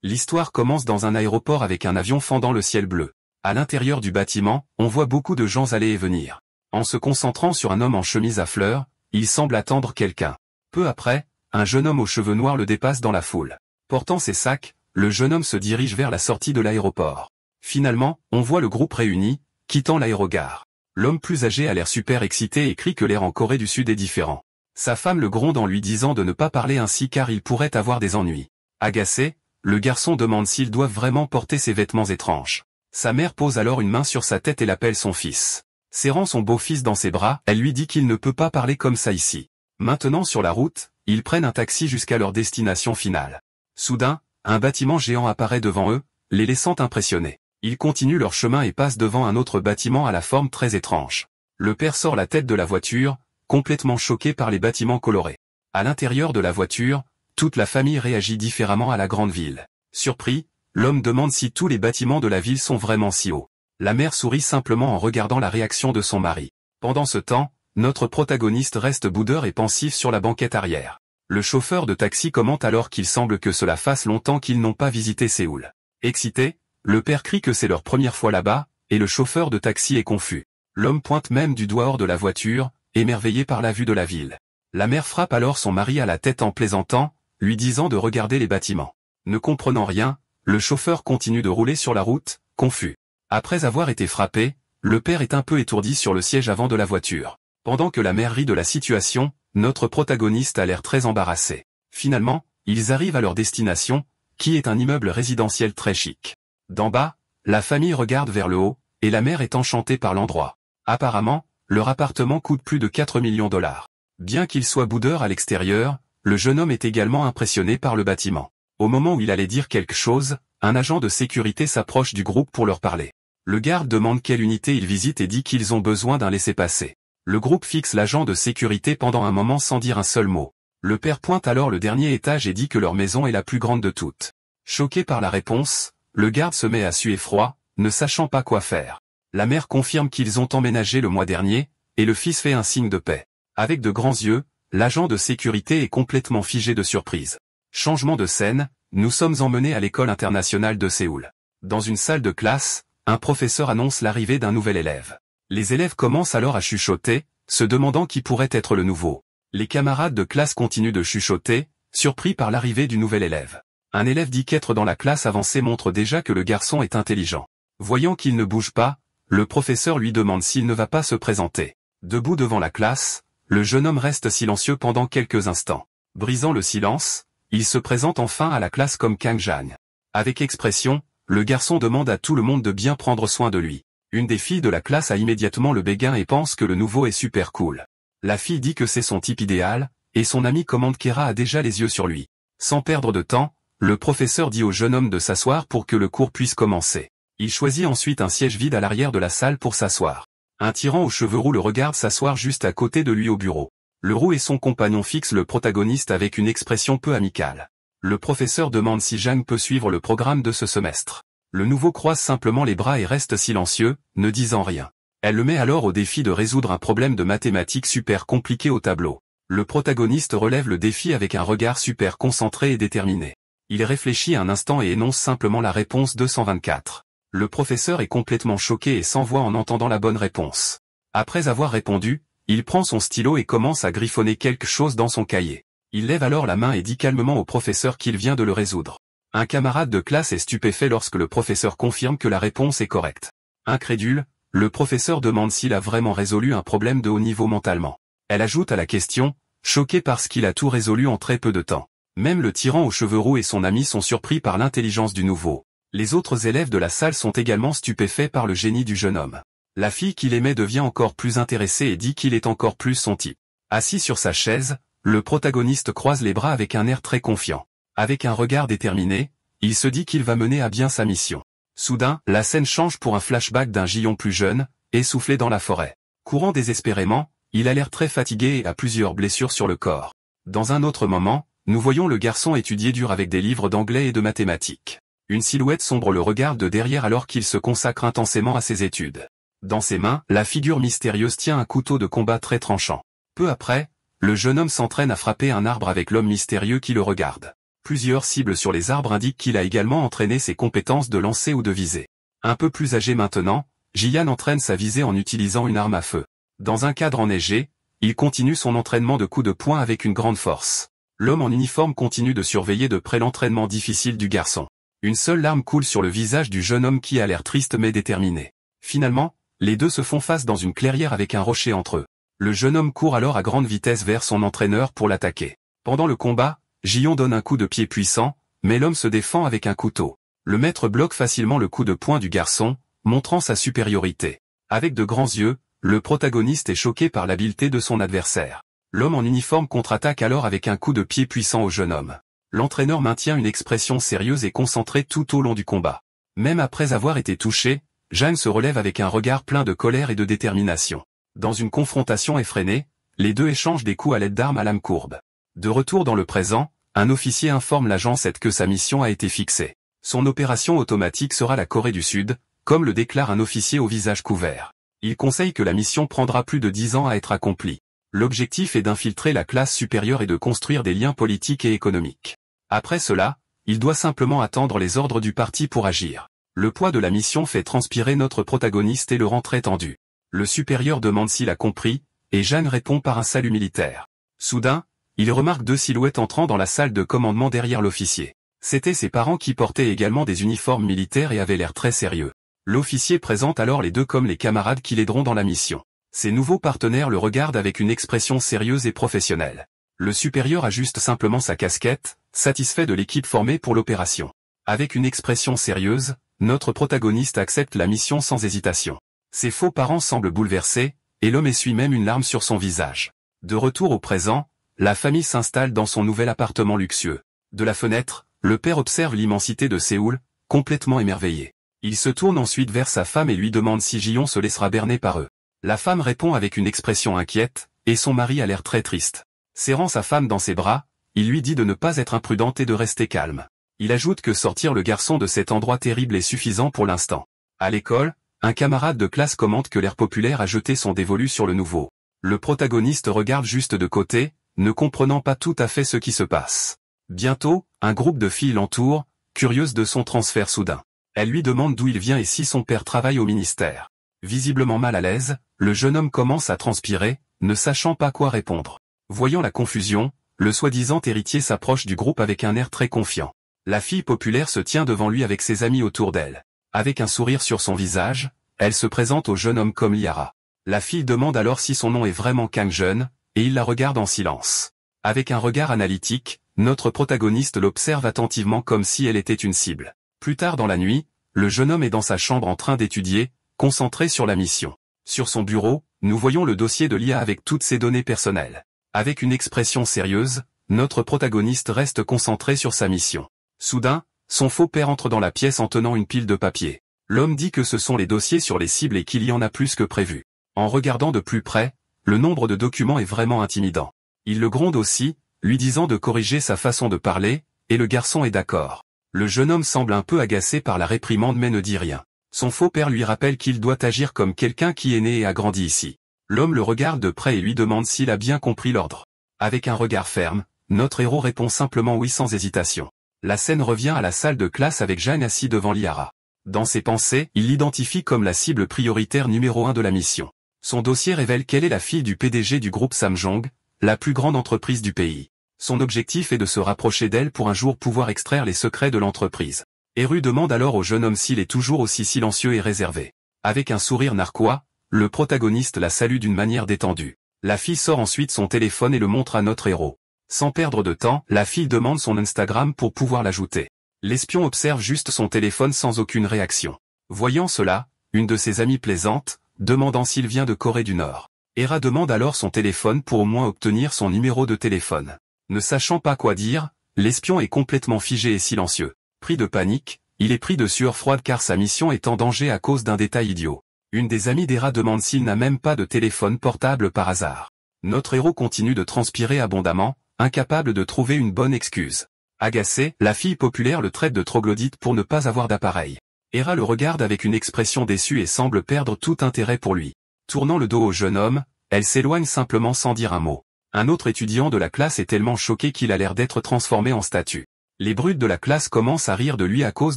L'histoire commence dans un aéroport avec un avion fendant le ciel bleu. À l'intérieur du bâtiment, on voit beaucoup de gens aller et venir. En se concentrant sur un homme en chemise à fleurs, il semble attendre quelqu'un. Peu après, un jeune homme aux cheveux noirs le dépasse dans la foule. Portant ses sacs, le jeune homme se dirige vers la sortie de l'aéroport. Finalement, on voit le groupe réuni, quittant l'aérogare. L'homme plus âgé a l'air super excité et crie que l'air en Corée du Sud est différent. Sa femme le gronde en lui disant de ne pas parler ainsi car il pourrait avoir des ennuis. Agacé, le garçon demande s'ils doivent vraiment porter ces vêtements étranges. Sa mère pose alors une main sur sa tête et l'appelle son fils. Serrant son beau-fils dans ses bras, elle lui dit qu'il ne peut pas parler comme ça ici. Maintenant sur la route, ils prennent un taxi jusqu'à leur destination finale. Soudain, un bâtiment géant apparaît devant eux, les laissant impressionnés. Ils continuent leur chemin et passent devant un autre bâtiment à la forme très étrange. Le père sort la tête de la voiture, complètement choqué par les bâtiments colorés. À l'intérieur de la voiture, toute la famille réagit différemment à la grande ville. Surpris, l'homme demande si tous les bâtiments de la ville sont vraiment si hauts. La mère sourit simplement en regardant la réaction de son mari. Pendant ce temps, notre protagoniste reste boudeur et pensif sur la banquette arrière. Le chauffeur de taxi commente alors qu'il semble que cela fasse longtemps qu'ils n'ont pas visité Séoul. Excité, le père crie que c'est leur première fois là-bas, et le chauffeur de taxi est confus. L'homme pointe même du doigt hors de la voiture, émerveillé par la vue de la ville. La mère frappe alors son mari à la tête en plaisantant, lui disant de regarder les bâtiments. Ne comprenant rien, le chauffeur continue de rouler sur la route, confus. Après avoir été frappé, le père est un peu étourdi sur le siège avant de la voiture. Pendant que la mère rit de la situation, notre protagoniste a l'air très embarrassé. Finalement, ils arrivent à leur destination, qui est un immeuble résidentiel très chic. D'en bas, la famille regarde vers le haut, et la mère est enchantée par l'endroit. Apparemment, leur appartement coûte plus de 4 millions $. Bien qu'il soit boudeur à l'extérieur, le jeune homme est également impressionné par le bâtiment. Au moment où il allait dire quelque chose, un agent de sécurité s'approche du groupe pour leur parler. Le garde demande quelle unité ils visitent et dit qu'ils ont besoin d'un laissez-passer. Le groupe fixe l'agent de sécurité pendant un moment sans dire un seul mot. Le père pointe alors le dernier étage et dit que leur maison est la plus grande de toutes. Choqué par la réponse, le garde se met à suer froid, ne sachant pas quoi faire. La mère confirme qu'ils ont emménagé le mois dernier, et le fils fait un signe de paix. Avec de grands yeux, l'agent de sécurité est complètement figé de surprise. Changement de scène, nous sommes emmenés à l'école internationale de Séoul. Dans une salle de classe, un professeur annonce l'arrivée d'un nouvel élève. Les élèves commencent alors à chuchoter, se demandant qui pourrait être le nouveau. Les camarades de classe continuent de chuchoter, surpris par l'arrivée du nouvel élève. Un élève dit qu'être dans la classe avancée montre déjà que le garçon est intelligent. Voyant qu'il ne bouge pas, le professeur lui demande s'il ne va pas se présenter. Debout devant la classe, le jeune homme reste silencieux pendant quelques instants. Brisant le silence, il se présente enfin à la classe comme Kang Jan. Avec expression, le garçon demande à tout le monde de bien prendre soin de lui. Une des filles de la classe a immédiatement le béguin et pense que le nouveau est super cool. La fille dit que c'est son type idéal, et son ami commande qu'Era a déjà les yeux sur lui. Sans perdre de temps, le professeur dit au jeune homme de s'asseoir pour que le cours puisse commencer. Il choisit ensuite un siège vide à l'arrière de la salle pour s'asseoir. Un tyran aux cheveux roux le regarde s'asseoir juste à côté de lui au bureau. Le roux et son compagnon fixent le protagoniste avec une expression peu amicale. Le professeur demande si Jang peut suivre le programme de ce semestre. Le nouveau croise simplement les bras et reste silencieux, ne disant rien. Elle le met alors au défi de résoudre un problème de mathématiques super compliqué au tableau. Le protagoniste relève le défi avec un regard super concentré et déterminé. Il réfléchit un instant et énonce simplement la réponse 224. Le professeur est complètement choqué et s'envoie en entendant la bonne réponse. Après avoir répondu, il prend son stylo et commence à griffonner quelque chose dans son cahier. Il lève alors la main et dit calmement au professeur qu'il vient de le résoudre. Un camarade de classe est stupéfait lorsque le professeur confirme que la réponse est correcte. Incrédule, le professeur demande s'il a vraiment résolu un problème de haut niveau mentalement. Elle ajoute à la question, choqué parce qu'il a tout résolu en très peu de temps. Même le tyran aux cheveux roux et son ami sont surpris par l'intelligence du nouveau. Les autres élèves de la salle sont également stupéfaits par le génie du jeune homme. La fille qu'il aimait devient encore plus intéressée et dit qu'il est encore plus son type. Assis sur sa chaise, le protagoniste croise les bras avec un air très confiant. Avec un regard déterminé, il se dit qu'il va mener à bien sa mission. Soudain, la scène change pour un flashback d'un Jion plus jeune, essoufflé dans la forêt. Courant désespérément, il a l'air très fatigué et a plusieurs blessures sur le corps. Dans un autre moment, nous voyons le garçon étudier dur avec des livres d'anglais et de mathématiques. Une silhouette sombre le regarde de derrière alors qu'il se consacre intensément à ses études. Dans ses mains, la figure mystérieuse tient un couteau de combat très tranchant. Peu après, le jeune homme s'entraîne à frapper un arbre avec l'homme mystérieux qui le regarde. plusieurs cibles sur les arbres indiquent qu'il a également entraîné ses compétences de lancer ou de viser. Un peu plus âgé maintenant, Jian entraîne sa visée en utilisant une arme à feu. Dans un cadre enneigé, il continue son entraînement de coups de poing avec une grande force. L'homme en uniforme continue de surveiller de près l'entraînement difficile du garçon. Une seule larme coule sur le visage du jeune homme qui a l'air triste mais déterminé. Finalement, les deux se font face dans une clairière avec un rocher entre eux. Le jeune homme court alors à grande vitesse vers son entraîneur pour l'attaquer. Pendant le combat, Jion donne un coup de pied puissant, mais l'homme se défend avec un couteau. Le maître bloque facilement le coup de poing du garçon, montrant sa supériorité. Avec de grands yeux, le protagoniste est choqué par l'habileté de son adversaire. L'homme en uniforme contre-attaque alors avec un coup de pied puissant au jeune homme. L'entraîneur maintient une expression sérieuse et concentrée tout au long du combat. Même après avoir été touché, Jeanne se relève avec un regard plein de colère et de détermination. Dans une confrontation effrénée, les deux échangent des coups à l'aide d'armes à lame courbe. De retour dans le présent, un officier informe l'agent 7 que sa mission a été fixée. Son opération automatique sera la Corée du Sud, comme le déclare un officier au visage couvert. Il conseille que la mission prendra plus de 10 ans à être accomplie. L'objectif est d'infiltrer la classe supérieure et de construire des liens politiques et économiques. Après cela, il doit simplement attendre les ordres du parti pour agir. Le poids de la mission fait transpirer notre protagoniste et le rend très tendu. Le supérieur demande s'il a compris, et Jeanne répond par un salut militaire. Soudain, il remarque deux silhouettes entrant dans la salle de commandement derrière l'officier. C'étaient ses parents qui portaient également des uniformes militaires et avaient l'air très sérieux. L'officier présente alors les deux comme les camarades qui l'aideront dans la mission. Ses nouveaux partenaires le regardent avec une expression sérieuse et professionnelle. Le supérieur ajuste simplement sa casquette, satisfait de l'équipe formée pour l'opération. Avec une expression sérieuse, notre protagoniste accepte la mission sans hésitation. Ses faux parents semblent bouleversés, et l'homme essuie même une larme sur son visage. De retour au présent, la famille s'installe dans son nouvel appartement luxueux. De la fenêtre, le père observe l'immensité de Séoul, complètement émerveillé. Il se tourne ensuite vers sa femme et lui demande si Jion se laissera berner par eux. La femme répond avec une expression inquiète, et son mari a l'air très triste. Serrant sa femme dans ses bras, il lui dit de ne pas être imprudente et de rester calme. Il ajoute que sortir le garçon de cet endroit terrible est suffisant pour l'instant. À l'école, un camarade de classe commente que l'air populaire a jeté son dévolu sur le nouveau. Le protagoniste regarde juste de côté, ne comprenant pas tout à fait ce qui se passe. Bientôt, un groupe de filles l'entoure, curieuses de son transfert soudain. Elles lui demandent d'où il vient et si son père travaille au ministère. Visiblement mal à l'aise, le jeune homme commence à transpirer, ne sachant pas quoi répondre. Voyant la confusion, le soi-disant héritier s'approche du groupe avec un air très confiant. La fille populaire se tient devant lui avec ses amis autour d'elle. Avec un sourire sur son visage, elle se présente au jeune homme comme Liara. La fille demande alors si son nom est vraiment Kang Jeon, et il la regarde en silence. Avec un regard analytique, notre protagoniste l'observe attentivement comme si elle était une cible. Plus tard dans la nuit, le jeune homme est dans sa chambre en train d'étudier, concentré sur la mission. Sur son bureau, nous voyons le dossier de l'IA avec toutes ses données personnelles. Avec une expression sérieuse, notre protagoniste reste concentré sur sa mission. Soudain, son faux père entre dans la pièce en tenant une pile de papier. L'homme dit que ce sont les dossiers sur les cibles et qu'il y en a plus que prévu. En regardant de plus près, le nombre de documents est vraiment intimidant. Il le gronde aussi, lui disant de corriger sa façon de parler, et le garçon est d'accord. Le jeune homme semble un peu agacé par la réprimande mais ne dit rien. Son faux père lui rappelle qu'il doit agir comme quelqu'un qui est né et a grandi ici. L'homme le regarde de près et lui demande s'il a bien compris l'ordre. Avec un regard ferme, notre héros répond simplement oui sans hésitation. La scène revient à la salle de classe avec Jeanne assis devant Liara. Dans ses pensées, il l'identifie comme la cible prioritaire numéro 1 de la mission. Son dossier révèle qu'elle est la fille du PDG du groupe Samjong, la plus grande entreprise du pays. Son objectif est de se rapprocher d'elle pour un jour pouvoir extraire les secrets de l'entreprise. Eru demande alors au jeune homme s'il est toujours aussi silencieux et réservé. Avec un sourire narquois, le protagoniste la salue d'une manière détendue. La fille sort ensuite son téléphone et le montre à notre héros. Sans perdre de temps, la fille demande son Instagram pour pouvoir l'ajouter. L'espion observe juste son téléphone sans aucune réaction. Voyant cela, une de ses amies plaisante, demandant s'il vient de Corée du Nord. Hera demande alors son téléphone pour au moins obtenir son numéro de téléphone. Ne sachant pas quoi dire, l'espion est complètement figé et silencieux. Pris de panique, il est pris de sueur froide car sa mission est en danger à cause d'un détail idiot. Une des amies d'Hera demande s'il n'a même pas de téléphone portable par hasard. Notre héros continue de transpirer abondamment, incapable de trouver une bonne excuse. Agacée, la fille populaire le traite de troglodyte pour ne pas avoir d'appareil. Hera le regarde avec une expression déçue et semble perdre tout intérêt pour lui. Tournant le dos au jeune homme, elle s'éloigne simplement sans dire un mot. Un autre étudiant de la classe est tellement choqué qu'il a l'air d'être transformé en statue. Les brutes de la classe commencent à rire de lui à cause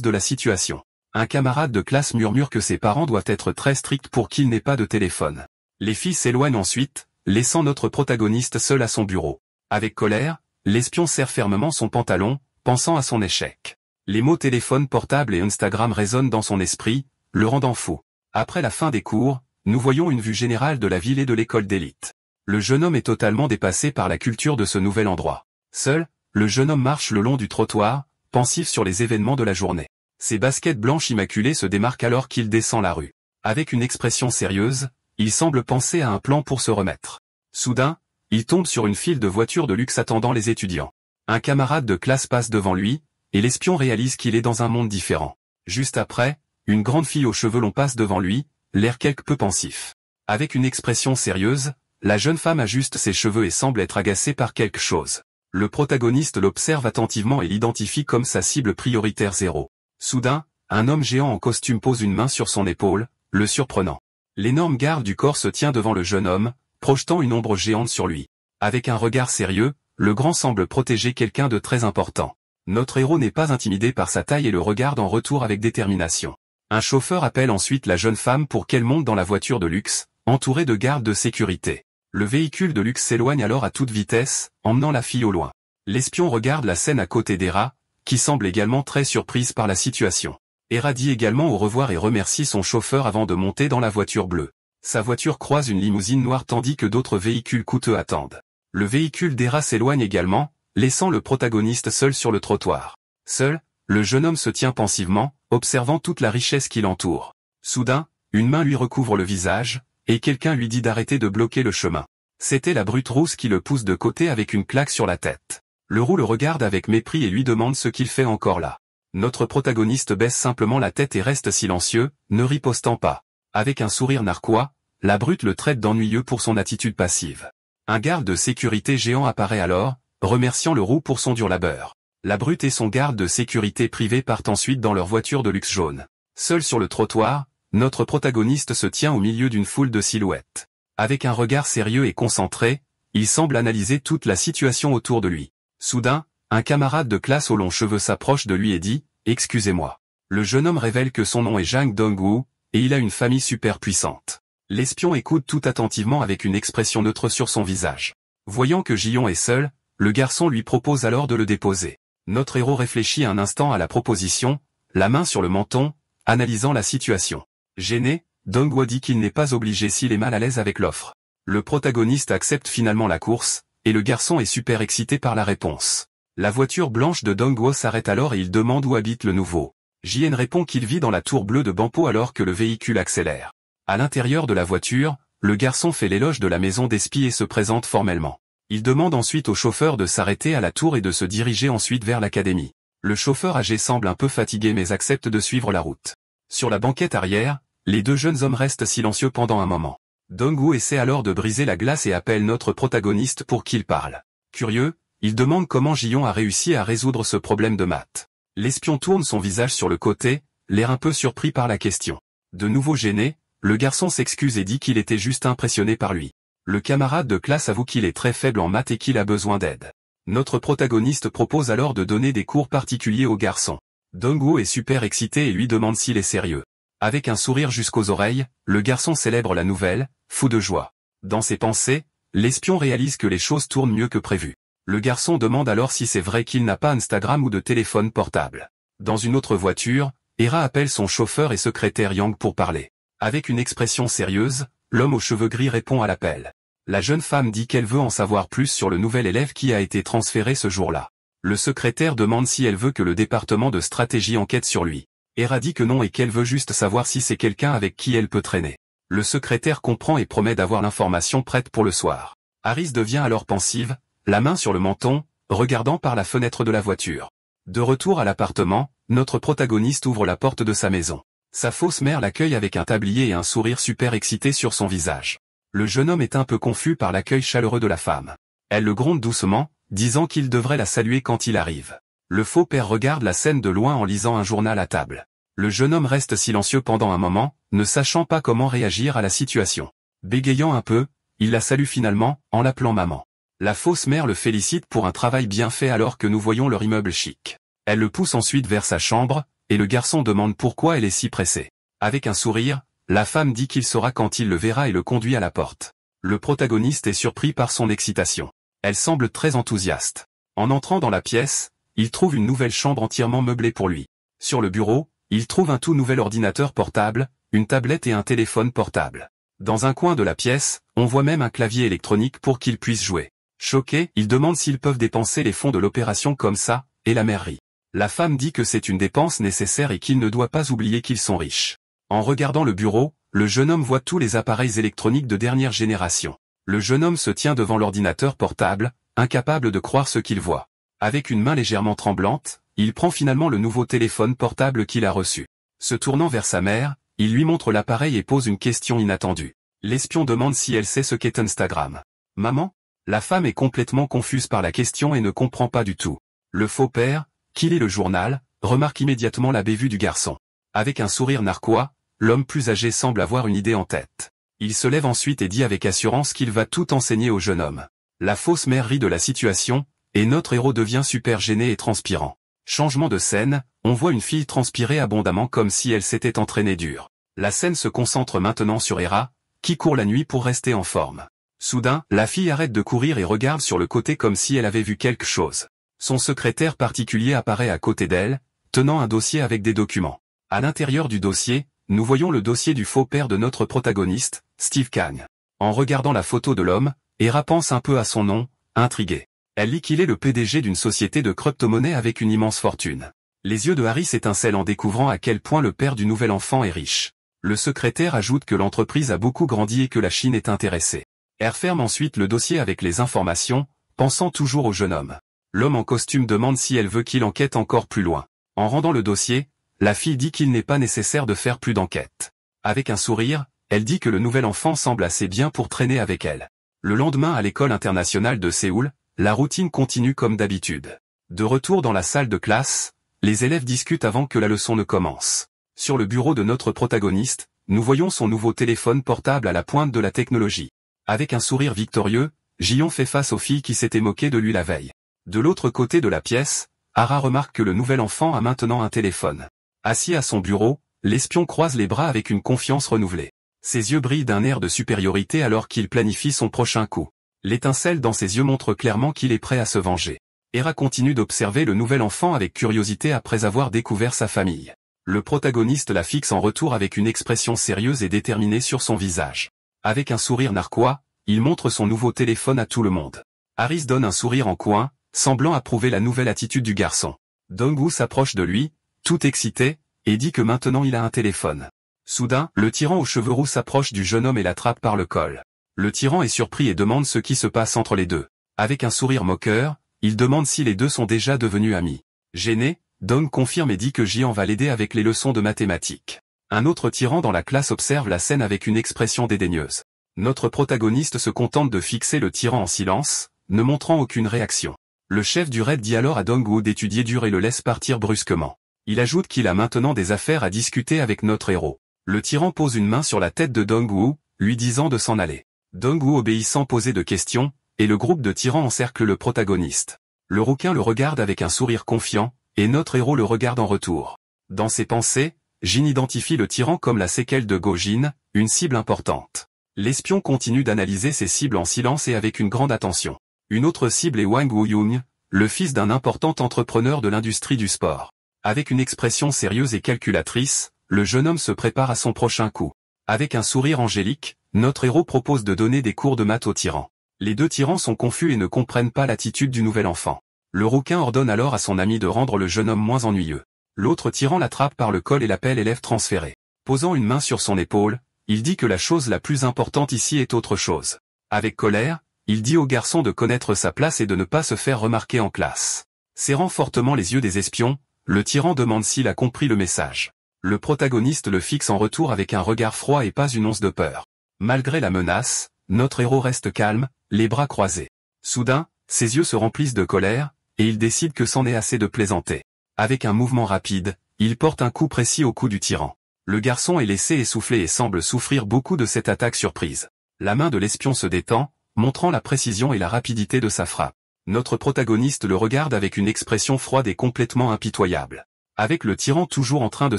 de la situation. Un camarade de classe murmure que ses parents doivent être très stricts pour qu'il n'ait pas de téléphone. Les filles s'éloignent ensuite, laissant notre protagoniste seul à son bureau. Avec colère, l'espion serre fermement son pantalon, pensant à son échec. Les mots téléphone portable et Instagram résonnent dans son esprit, le rendant fou. Après la fin des cours, nous voyons une vue générale de la ville et de l'école d'élite. Le jeune homme est totalement dépassé par la culture de ce nouvel endroit. Seul, le jeune homme marche le long du trottoir, pensif sur les événements de la journée. Ses baskets blanches immaculées se démarquent alors qu'il descend la rue. Avec une expression sérieuse, il semble penser à un plan pour se remettre. Soudain, il tombe sur une file de voitures de luxe attendant les étudiants. Un camarade de classe passe devant lui, et l'espion réalise qu'il est dans un monde différent. Juste après, une grande fille aux cheveux longs passe devant lui, l'air quelque peu pensif. Avec une expression sérieuse, la jeune femme ajuste ses cheveux et semble être agacée par quelque chose. Le protagoniste l'observe attentivement et l'identifie comme sa cible prioritaire 0. Soudain, un homme géant en costume pose une main sur son épaule, le surprenant. L'énorme garde du corps se tient devant le jeune homme, projetant une ombre géante sur lui. Avec un regard sérieux, le grand semble protéger quelqu'un de très important. Notre héros n'est pas intimidé par sa taille et le regarde en retour avec détermination. Un chauffeur appelle ensuite la jeune femme pour qu'elle monte dans la voiture de luxe, entourée de gardes de sécurité. Le véhicule de luxe s'éloigne alors à toute vitesse, emmenant la fille au loin. L'espion regarde la scène à côté d'Hera, qui semble également très surprise par la situation. Hera dit également au revoir et remercie son chauffeur avant de monter dans la voiture bleue. Sa voiture croise une limousine noire tandis que d'autres véhicules coûteux attendent. Le véhicule d'Hera s'éloigne également, laissant le protagoniste seul sur le trottoir. Seul, le jeune homme se tient pensivement, observant toute la richesse qui l'entoure. Soudain, une main lui recouvre le visage, et quelqu'un lui dit d'arrêter de bloquer le chemin. C'était la brute rousse qui le pousse de côté avec une claque sur la tête. Le roux le regarde avec mépris et lui demande ce qu'il fait encore là. Notre protagoniste baisse simplement la tête et reste silencieux, ne ripostant pas. Avec un sourire narquois, la brute le traite d'ennuyeux pour son attitude passive. Un garde de sécurité géant apparaît alors, remerciant le roux pour son dur labeur. La brute et son garde de sécurité privé partent ensuite dans leur voiture de luxe jaune. Seul sur le trottoir, notre protagoniste se tient au milieu d'une foule de silhouettes. Avec un regard sérieux et concentré, il semble analyser toute la situation autour de lui. Soudain, un camarade de classe aux longs cheveux s'approche de lui et dit « Excusez-moi ». Le jeune homme révèle que son nom est Jang Dong-woo, et il a une famille super puissante. L'espion écoute tout attentivement avec une expression neutre sur son visage. Voyant que Jion est seul, le garçon lui propose alors de le déposer. Notre héros réfléchit un instant à la proposition, la main sur le menton, analysant la situation. Gêné, Dong-woo dit qu'il n'est pas obligé s'il est mal à l'aise avec l'offre. Le protagoniste accepte finalement la course, et le garçon est super excité par la réponse. La voiture blanche de Dong-woo s'arrête alors et il demande où habite le nouveau. Jien répond qu'il vit dans la tour bleue de Bampo alors que le véhicule accélère. À l'intérieur de la voiture, le garçon fait l'éloge de la maison d'Espy et se présente formellement. Il demande ensuite au chauffeur de s'arrêter à la tour et de se diriger ensuite vers l'académie. Le chauffeur âgé semble un peu fatigué mais accepte de suivre la route. Sur la banquette arrière, les deux jeunes hommes restent silencieux pendant un moment. Dong-woo essaie alors de briser la glace et appelle notre protagoniste pour qu'il parle. Curieux, il demande comment Jion a réussi à résoudre ce problème de maths. L'espion tourne son visage sur le côté, l'air un peu surpris par la question. De nouveau gêné, le garçon s'excuse et dit qu'il était juste impressionné par lui. Le camarade de classe avoue qu'il est très faible en maths et qu'il a besoin d'aide. Notre protagoniste propose alors de donner des cours particuliers au garçon. Dong-woo est super excité et lui demande s'il est sérieux. Avec un sourire jusqu'aux oreilles, le garçon célèbre la nouvelle, fou de joie. Dans ses pensées, l'espion réalise que les choses tournent mieux que prévu. Le garçon demande alors si c'est vrai qu'il n'a pas Instagram ou de téléphone portable. Dans une autre voiture, Hera appelle son chauffeur et secrétaire Yang pour parler. Avec une expression sérieuse, l'homme aux cheveux gris répond à l'appel. La jeune femme dit qu'elle veut en savoir plus sur le nouvel élève qui a été transféré ce jour-là. Le secrétaire demande si elle veut que le département de stratégie enquête sur lui. Hera dit que non et qu'elle veut juste savoir si c'est quelqu'un avec qui elle peut traîner. Le secrétaire comprend et promet d'avoir l'information prête pour le soir. Harris devient alors pensive, la main sur le menton, regardant par la fenêtre de la voiture. De retour à l'appartement, notre protagoniste ouvre la porte de sa maison. Sa fausse mère l'accueille avec un tablier et un sourire super excité sur son visage. Le jeune homme est un peu confus par l'accueil chaleureux de la femme. Elle le gronde doucement, disant qu'il devrait la saluer quand il arrive. Le faux père regarde la scène de loin en lisant un journal à table. Le jeune homme reste silencieux pendant un moment, ne sachant pas comment réagir à la situation. Bégayant un peu, il la salue finalement, en l'appelant maman. La fausse mère le félicite pour un travail bien fait alors que nous voyons leur immeuble chic. Elle le pousse ensuite vers sa chambre, et le garçon demande pourquoi elle est si pressée. Avec un sourire, la femme dit qu'il saura quand il le verra et le conduit à la porte. Le protagoniste est surpris par son excitation. Elle semble très enthousiaste. En entrant dans la pièce, il trouve une nouvelle chambre entièrement meublée pour lui. Sur le bureau, il trouve un tout nouvel ordinateur portable, une tablette et un téléphone portable. Dans un coin de la pièce, on voit même un clavier électronique pour qu'il puisse jouer. Choqué, il demande s'ils peuvent dépenser les fonds de l'opération comme ça, et la mère rit. La femme dit que c'est une dépense nécessaire et qu'il ne doit pas oublier qu'ils sont riches. En regardant le bureau, le jeune homme voit tous les appareils électroniques de dernière génération. Le jeune homme se tient devant l'ordinateur portable, incapable de croire ce qu'il voit. Avec une main légèrement tremblante, il prend finalement le nouveau téléphone portable qu'il a reçu. Se tournant vers sa mère, il lui montre l'appareil et pose une question inattendue. L'espion demande si elle sait ce qu'est Instagram. « Maman ?» La femme est complètement confuse par la question et ne comprend pas du tout. Le faux père, qui lit le journal, remarque immédiatement la bévue du garçon. Avec un sourire narquois, l'homme plus âgé semble avoir une idée en tête. Il se lève ensuite et dit avec assurance qu'il va tout enseigner au jeune homme. La fausse mère rit de la situation, et notre héros devient super gêné et transpirant. Changement de scène, on voit une fille transpirer abondamment comme si elle s'était entraînée dur. La scène se concentre maintenant sur Hera, qui court la nuit pour rester en forme. Soudain, la fille arrête de courir et regarde sur le côté comme si elle avait vu quelque chose. Son secrétaire particulier apparaît à côté d'elle, tenant un dossier avec des documents. À l'intérieur du dossier, nous voyons le dossier du faux père de notre protagoniste, Steve Kang. En regardant la photo de l'homme, Hera pense un peu à son nom, intriguée. Elle lit qu'il est le PDG d'une société de crypto-monnaie avec une immense fortune. Les yeux de Harry s'étincellent en découvrant à quel point le père du nouvel enfant est riche. Le secrétaire ajoute que l'entreprise a beaucoup grandi et que la Chine est intéressée. Elle ferme ensuite le dossier avec les informations, pensant toujours au jeune homme. L'homme en costume demande si elle veut qu'il enquête encore plus loin. En rendant le dossier, la fille dit qu'il n'est pas nécessaire de faire plus d'enquête. Avec un sourire, elle dit que le nouvel enfant semble assez bien pour traîner avec elle. Le lendemain à l'école internationale de Séoul, la routine continue comme d'habitude. De retour dans la salle de classe, les élèves discutent avant que la leçon ne commence. Sur le bureau de notre protagoniste, nous voyons son nouveau téléphone portable à la pointe de la technologie. Avec un sourire victorieux, Gion fait face aux filles qui s'étaient moquées de lui la veille. De l'autre côté de la pièce, Hara remarque que le nouvel enfant a maintenant un téléphone. Assis à son bureau, l'espion croise les bras avec une confiance renouvelée. Ses yeux brillent d'un air de supériorité alors qu'il planifie son prochain coup. L'étincelle dans ses yeux montre clairement qu'il est prêt à se venger. Hera continue d'observer le nouvel enfant avec curiosité après avoir découvert sa famille. Le protagoniste la fixe en retour avec une expression sérieuse et déterminée sur son visage. Avec un sourire narquois, il montre son nouveau téléphone à tout le monde. Harris donne un sourire en coin, semblant approuver la nouvelle attitude du garçon. Dong-woo s'approche de lui, tout excité, et dit que maintenant il a un téléphone. Soudain, le tyran aux cheveux roux s'approche du jeune homme et l'attrape par le col. Le tyran est surpris et demande ce qui se passe entre les deux. Avec un sourire moqueur, il demande si les deux sont déjà devenus amis. Gêné, Dong confirme et dit que Jian va l'aider avec les leçons de mathématiques. Un autre tyran dans la classe observe la scène avec une expression dédaigneuse. Notre protagoniste se contente de fixer le tyran en silence, ne montrant aucune réaction. Le chef du raid dit alors à Dong-woo d'étudier dur et le laisse partir brusquement. Il ajoute qu'il a maintenant des affaires à discuter avec notre héros. Le tyran pose une main sur la tête de Dong-woo, lui disant de s'en aller. Dong-woo obéit sans poser de questions, et le groupe de tyrans encercle le protagoniste. Le rouquin le regarde avec un sourire confiant, et notre héros le regarde en retour. Dans ses pensées, Jin identifie le tyran comme la séquelle de Go-jin, une cible importante. L'espion continue d'analyser ses cibles en silence et avec une grande attention. Une autre cible est Wang Woo-young, le fils d'un important entrepreneur de l'industrie du sport. Avec une expression sérieuse et calculatrice, le jeune homme se prépare à son prochain coup. Avec un sourire angélique, notre héros propose de donner des cours de maths au tyran. Les deux tyrans sont confus et ne comprennent pas l'attitude du nouvel enfant. Le rouquin ordonne alors à son ami de rendre le jeune homme moins ennuyeux. L'autre tyran l'attrape par le col et l'appelle élève transféré. Posant une main sur son épaule, il dit que la chose la plus importante ici est autre chose. Avec colère, il dit au garçon de connaître sa place et de ne pas se faire remarquer en classe. Serrant fortement les yeux des espions, le tyran demande s'il a compris le message. Le protagoniste le fixe en retour avec un regard froid et pas une once de peur. Malgré la menace, notre héros reste calme, les bras croisés. Soudain, ses yeux se remplissent de colère, et il décide que c'en est assez de plaisanter. Avec un mouvement rapide, il porte un coup précis au cou du tyran. Le garçon est laissé essouffler et semble souffrir beaucoup de cette attaque surprise. La main de l'espion se détend, montrant la précision et la rapidité de sa frappe. Notre protagoniste le regarde avec une expression froide et complètement impitoyable. Avec le tyran toujours en train de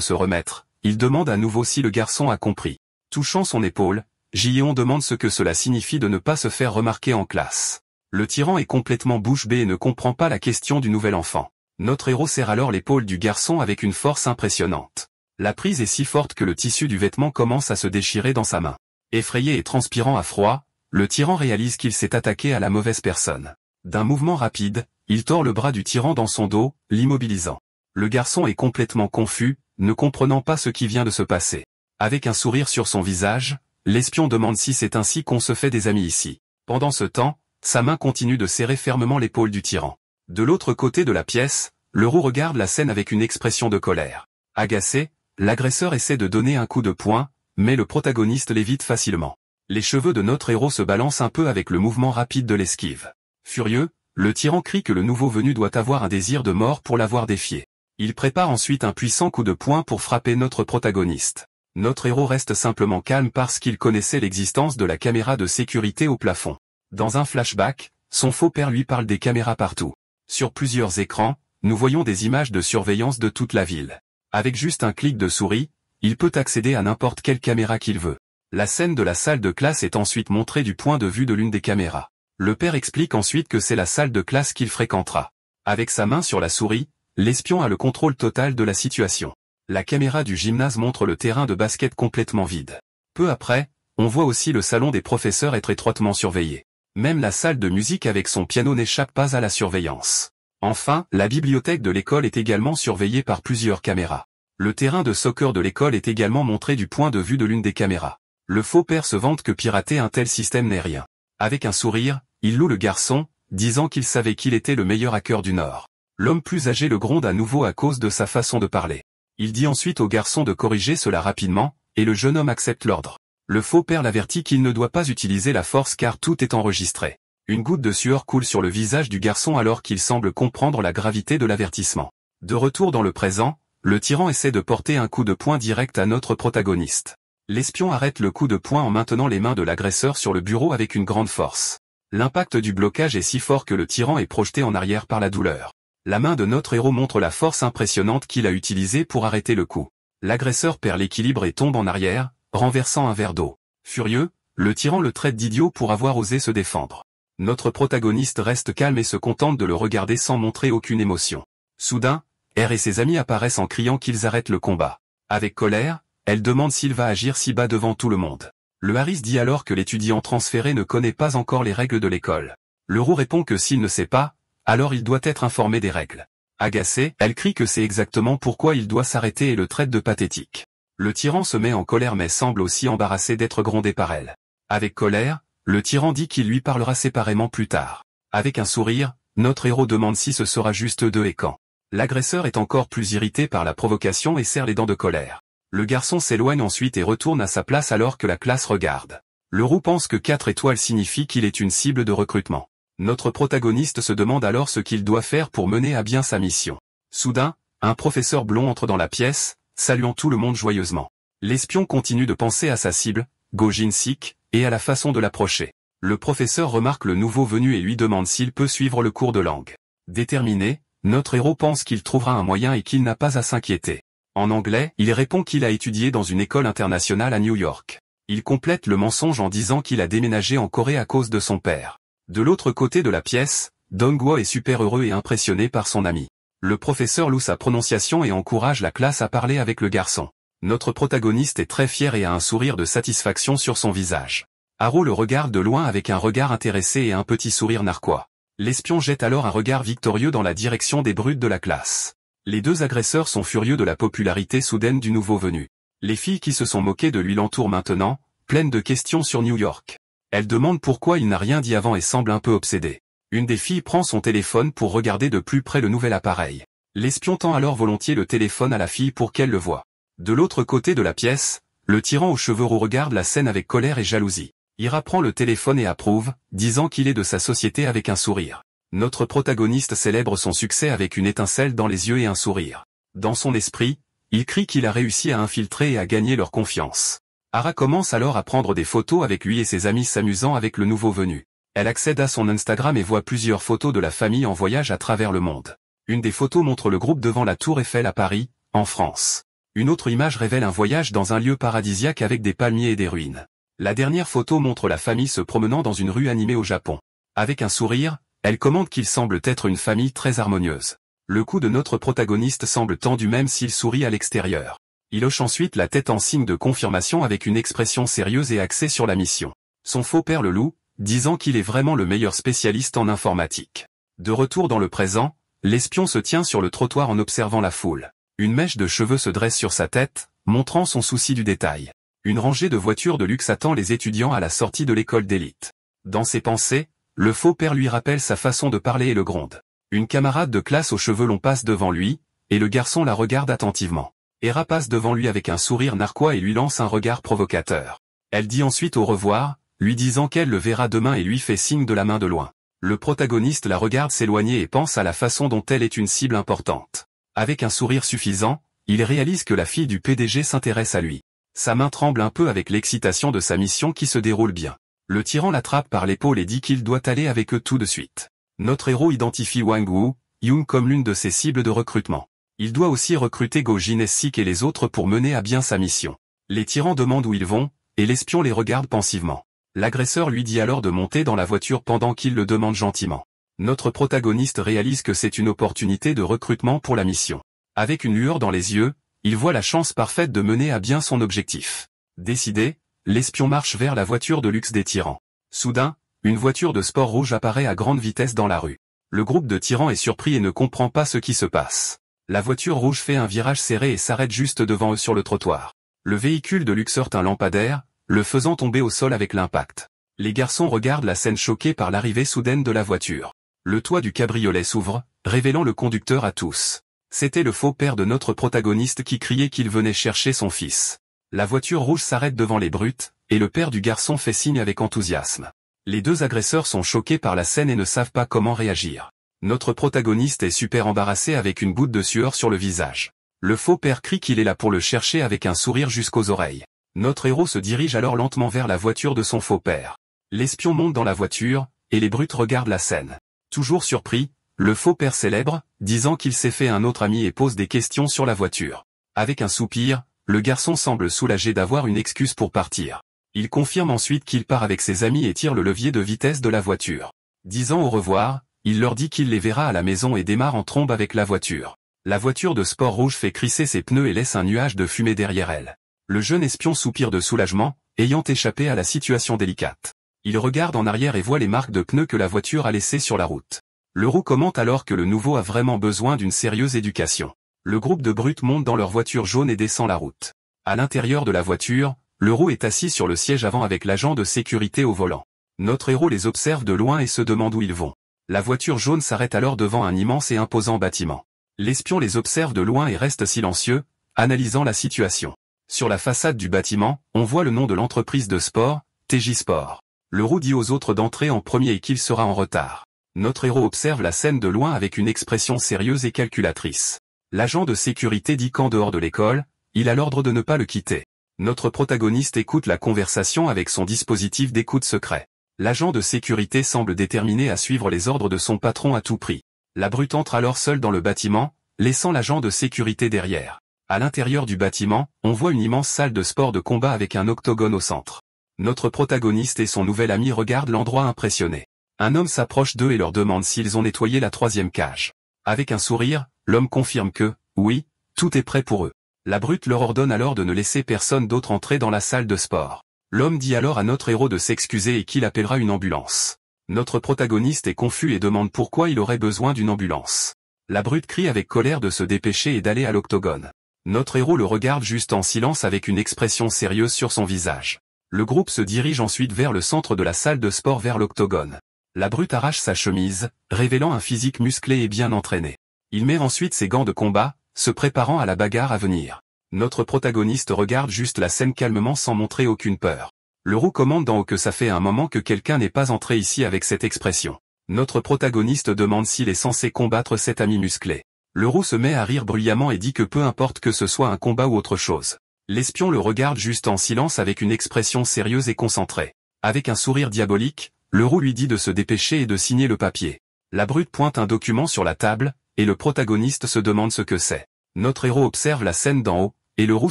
se remettre, il demande à nouveau si le garçon a compris. Touchant son épaule, Gideon demande ce que cela signifie de ne pas se faire remarquer en classe. Le tyran est complètement bouche bée et ne comprend pas la question du nouvel enfant. Notre héros serre alors l'épaule du garçon avec une force impressionnante. La prise est si forte que le tissu du vêtement commence à se déchirer dans sa main. Effrayé et transpirant à froid, le tyran réalise qu'il s'est attaqué à la mauvaise personne. D'un mouvement rapide, il tord le bras du tyran dans son dos, l'immobilisant. Le garçon est complètement confus, ne comprenant pas ce qui vient de se passer. Avec un sourire sur son visage, l'espion demande si c'est ainsi qu'on se fait des amis ici. Pendant ce temps, sa main continue de serrer fermement l'épaule du tyran. De l'autre côté de la pièce, le roux regarde la scène avec une expression de colère. Agacé, l'agresseur essaie de donner un coup de poing, mais le protagoniste l'évite facilement. Les cheveux de notre héros se balancent un peu avec le mouvement rapide de l'esquive. Furieux, le tyran crie que le nouveau venu doit avoir un désir de mort pour l'avoir défié. Il prépare ensuite un puissant coup de poing pour frapper notre protagoniste. Notre héros reste simplement calme parce qu'il connaissait l'existence de la caméra de sécurité au plafond. Dans un flashback, son faux père lui parle des caméras partout. Sur plusieurs écrans, nous voyons des images de surveillance de toute la ville. Avec juste un clic de souris, il peut accéder à n'importe quelle caméra qu'il veut. La scène de la salle de classe est ensuite montrée du point de vue de l'une des caméras. Le père explique ensuite que c'est la salle de classe qu'il fréquentera. Avec sa main sur la souris, l'espion a le contrôle total de la situation. La caméra du gymnase montre le terrain de basket complètement vide. Peu après, on voit aussi le salon des professeurs être étroitement surveillé. Même la salle de musique avec son piano n'échappe pas à la surveillance. Enfin, la bibliothèque de l'école est également surveillée par plusieurs caméras. Le terrain de soccer de l'école est également montré du point de vue de l'une des caméras. Le faux père se vante que pirater un tel système n'est rien. Avec un sourire, il loue le garçon, disant qu'il savait qu'il était le meilleur hacker du Nord. L'homme plus âgé le gronde à nouveau à cause de sa façon de parler. Il dit ensuite au garçon de corriger cela rapidement, et le jeune homme accepte l'ordre. Le faux père l'avertit qu'il ne doit pas utiliser la force car tout est enregistré. Une goutte de sueur coule sur le visage du garçon alors qu'il semble comprendre la gravité de l'avertissement. De retour dans le présent, le tyran essaie de porter un coup de poing direct à notre protagoniste. L'espion arrête le coup de poing en maintenant les mains de l'agresseur sur le bureau avec une grande force. L'impact du blocage est si fort que le tyran est projeté en arrière par la douleur. La main de notre héros montre la force impressionnante qu'il a utilisée pour arrêter le coup. L'agresseur perd l'équilibre et tombe en arrière, renversant un verre d'eau. Furieux, le tyran le traite d'idiot pour avoir osé se défendre. Notre protagoniste reste calme et se contente de le regarder sans montrer aucune émotion. Soudain, R et ses amis apparaissent en criant qu'ils arrêtent le combat. Avec colère, elle demande s'il va agir si bas devant tout le monde. Le Harris dit alors que l'étudiant transféré ne connaît pas encore les règles de l'école. Le roux répond que s'il ne sait pas, alors il doit être informé des règles. Agacée, elle crie que c'est exactement pourquoi il doit s'arrêter et le traite de pathétique. Le tyran se met en colère mais semble aussi embarrassé d'être grondé par elle. Avec colère, le tyran dit qu'il lui parlera séparément plus tard. Avec un sourire, notre héros demande si ce sera juste d'eux et quand. L'agresseur est encore plus irrité par la provocation et serre les dents de colère. Le garçon s'éloigne ensuite et retourne à sa place alors que la classe regarde. Le roux pense que 4 étoiles signifie qu'il est une cible de recrutement. Notre protagoniste se demande alors ce qu'il doit faire pour mener à bien sa mission. Soudain, un professeur blond entre dans la pièce, saluant tout le monde joyeusement. L'espion continue de penser à sa cible, Go Jin-sik, et à la façon de l'approcher. Le professeur remarque le nouveau venu et lui demande s'il peut suivre le cours de langue. Déterminé, notre héros pense qu'il trouvera un moyen et qu'il n'a pas à s'inquiéter. En anglais, il répond qu'il a étudié dans une école internationale à New York. Il complète le mensonge en disant qu'il a déménagé en Corée à cause de son père. De l'autre côté de la pièce, Dong-guo est super heureux et impressionné par son ami. Le professeur loue sa prononciation et encourage la classe à parler avec le garçon. Notre protagoniste est très fier et a un sourire de satisfaction sur son visage. Haro le regarde de loin avec un regard intéressé et un petit sourire narquois. L'espion jette alors un regard victorieux dans la direction des brutes de la classe. Les deux agresseurs sont furieux de la popularité soudaine du nouveau venu. Les filles qui se sont moquées de lui l'entourent maintenant, pleines de questions sur New York. Elles demandent pourquoi il n'a rien dit avant et semble un peu obsédé. Une des filles prend son téléphone pour regarder de plus près le nouvel appareil. L'espion tend alors volontiers le téléphone à la fille pour qu'elle le voie. De l'autre côté de la pièce, le tyran aux cheveux roux regarde la scène avec colère et jalousie. Ira prend le téléphone et approuve, disant qu'il est de sa société avec un sourire. Notre protagoniste célèbre son succès avec une étincelle dans les yeux et un sourire. Dans son esprit, il crie qu'il a réussi à infiltrer et à gagner leur confiance. Hara commence alors à prendre des photos avec lui et ses amis s'amusant avec le nouveau venu. Elle accède à son Instagram et voit plusieurs photos de la famille en voyage à travers le monde. Une des photos montre le groupe devant la Tour Eiffel à Paris, en France. Une autre image révèle un voyage dans un lieu paradisiaque avec des palmiers et des ruines. La dernière photo montre la famille se promenant dans une rue animée au Japon. Avec un sourire, elle commente qu'il semble être une famille très harmonieuse. Le cou de notre protagoniste semble tendu même s'il sourit à l'extérieur. Il hoche ensuite la tête en signe de confirmation avec une expression sérieuse et axée sur la mission. Son faux père le loue, disant qu'il est vraiment le meilleur spécialiste en informatique. De retour dans le présent, l'espion se tient sur le trottoir en observant la foule. Une mèche de cheveux se dresse sur sa tête, montrant son souci du détail. Une rangée de voitures de luxe attend les étudiants à la sortie de l'école d'élite. Dans ses pensées, le faux père lui rappelle sa façon de parler et le gronde. Une camarade de classe aux cheveux longs passe devant lui, et le garçon la regarde attentivement. Hera passe devant lui avec un sourire narquois et lui lance un regard provocateur. Elle dit ensuite au revoir, lui disant qu'elle le verra demain et lui fait signe de la main de loin. Le protagoniste la regarde s'éloigner et pense à la façon dont elle est une cible importante. Avec un sourire suffisant, il réalise que la fille du PDG s'intéresse à lui. Sa main tremble un peu avec l'excitation de sa mission qui se déroule bien. Le tyran l'attrape par l'épaule et dit qu'il doit aller avec eux tout de suite. Notre héros identifie Wang Wu-young comme l'une de ses cibles de recrutement. Il doit aussi recruter Go Jin-sik et les autres pour mener à bien sa mission. Les tyrans demandent où ils vont, et l'espion les regarde pensivement. L'agresseur lui dit alors de monter dans la voiture pendant qu'il le demande gentiment. Notre protagoniste réalise que c'est une opportunité de recrutement pour la mission. Avec une lueur dans les yeux, il voit la chance parfaite de mener à bien son objectif. Décidé, l'espion marche vers la voiture de luxe des tyrans. Soudain, une voiture de sport rouge apparaît à grande vitesse dans la rue. Le groupe de tyrans est surpris et ne comprend pas ce qui se passe. La voiture rouge fait un virage serré et s'arrête juste devant eux sur le trottoir. Le véhicule de luxe heurte un lampadaire, le faisant tomber au sol avec l'impact. Les garçons regardent la scène choqués par l'arrivée soudaine de la voiture. Le toit du cabriolet s'ouvre, révélant le conducteur à tous. C'était le faux père de notre protagoniste qui criait qu'il venait chercher son fils. La voiture rouge s'arrête devant les brutes, et le père du garçon fait signe avec enthousiasme. Les deux agresseurs sont choqués par la scène et ne savent pas comment réagir. Notre protagoniste est super embarrassé avec une goutte de sueur sur le visage. Le faux père crie qu'il est là pour le chercher avec un sourire jusqu'aux oreilles. Notre héros se dirige alors lentement vers la voiture de son faux père. L'espion monte dans la voiture, et les brutes regardent la scène. Toujours surpris, le faux père célèbre, disant qu'il s'est fait un autre ami et pose des questions sur la voiture. Avec un soupir, le garçon semble soulagé d'avoir une excuse pour partir. Il confirme ensuite qu'il part avec ses amis et tire le levier de vitesse de la voiture. Disant au revoir, il leur dit qu'il les verra à la maison et démarre en trombe avec la voiture. La voiture de sport rouge fait crisser ses pneus et laisse un nuage de fumée derrière elle. Le jeune espion soupire de soulagement, ayant échappé à la situation délicate. Il regarde en arrière et voit les marques de pneus que la voiture a laissées sur la route. Le roux commente alors que le nouveau a vraiment besoin d'une sérieuse éducation. Le groupe de brutes monte dans leur voiture jaune et descend la route. À l'intérieur de la voiture, le roux est assis sur le siège avant avec l'agent de sécurité au volant. Notre héros les observe de loin et se demande où ils vont. La voiture jaune s'arrête alors devant un immense et imposant bâtiment. L'espion les observe de loin et reste silencieux, analysant la situation. Sur la façade du bâtiment, on voit le nom de l'entreprise de sport, TJ Sport. Le roux dit aux autres d'entrer en premier et qu'il sera en retard. Notre héros observe la scène de loin avec une expression sérieuse et calculatrice. L'agent de sécurité dit qu'en dehors de l'école, il a l'ordre de ne pas le quitter. Notre protagoniste écoute la conversation avec son dispositif d'écoute secret. L'agent de sécurité semble déterminé à suivre les ordres de son patron à tout prix. La brute entre alors seule dans le bâtiment, laissant l'agent de sécurité derrière. À l'intérieur du bâtiment, on voit une immense salle de sport de combat avec un octogone au centre. Notre protagoniste et son nouvel ami regardent l'endroit impressionnés. Un homme s'approche d'eux et leur demande s'ils ont nettoyé la 3e cage. Avec un sourire, l'homme confirme que, oui, tout est prêt pour eux. La brute leur ordonne alors de ne laisser personne d'autre entrer dans la salle de sport. L'homme dit alors à notre héros de s'excuser et qu'il appellera une ambulance. Notre protagoniste est confus et demande pourquoi il aurait besoin d'une ambulance. La brute crie avec colère de se dépêcher et d'aller à l'octogone. Notre héros le regarde juste en silence avec une expression sérieuse sur son visage. Le groupe se dirige ensuite vers le centre de la salle de sport vers l'octogone. La brute arrache sa chemise, révélant un physique musclé et bien entraîné. Il met ensuite ses gants de combat, se préparant à la bagarre à venir. Notre protagoniste regarde juste la scène calmement sans montrer aucune peur. Le roux commande d'en haut que ça fait un moment que quelqu'un n'est pas entré ici avec cette expression. Notre protagoniste demande s'il est censé combattre cet ami musclé. Le roux se met à rire bruyamment et dit que peu importe que ce soit un combat ou autre chose. L'espion le regarde juste en silence avec une expression sérieuse et concentrée. Avec un sourire diabolique, le roux lui dit de se dépêcher et de signer le papier. La brute pointe un document sur la table, et le protagoniste se demande ce que c'est. Notre héros observe la scène d'en haut, et le roux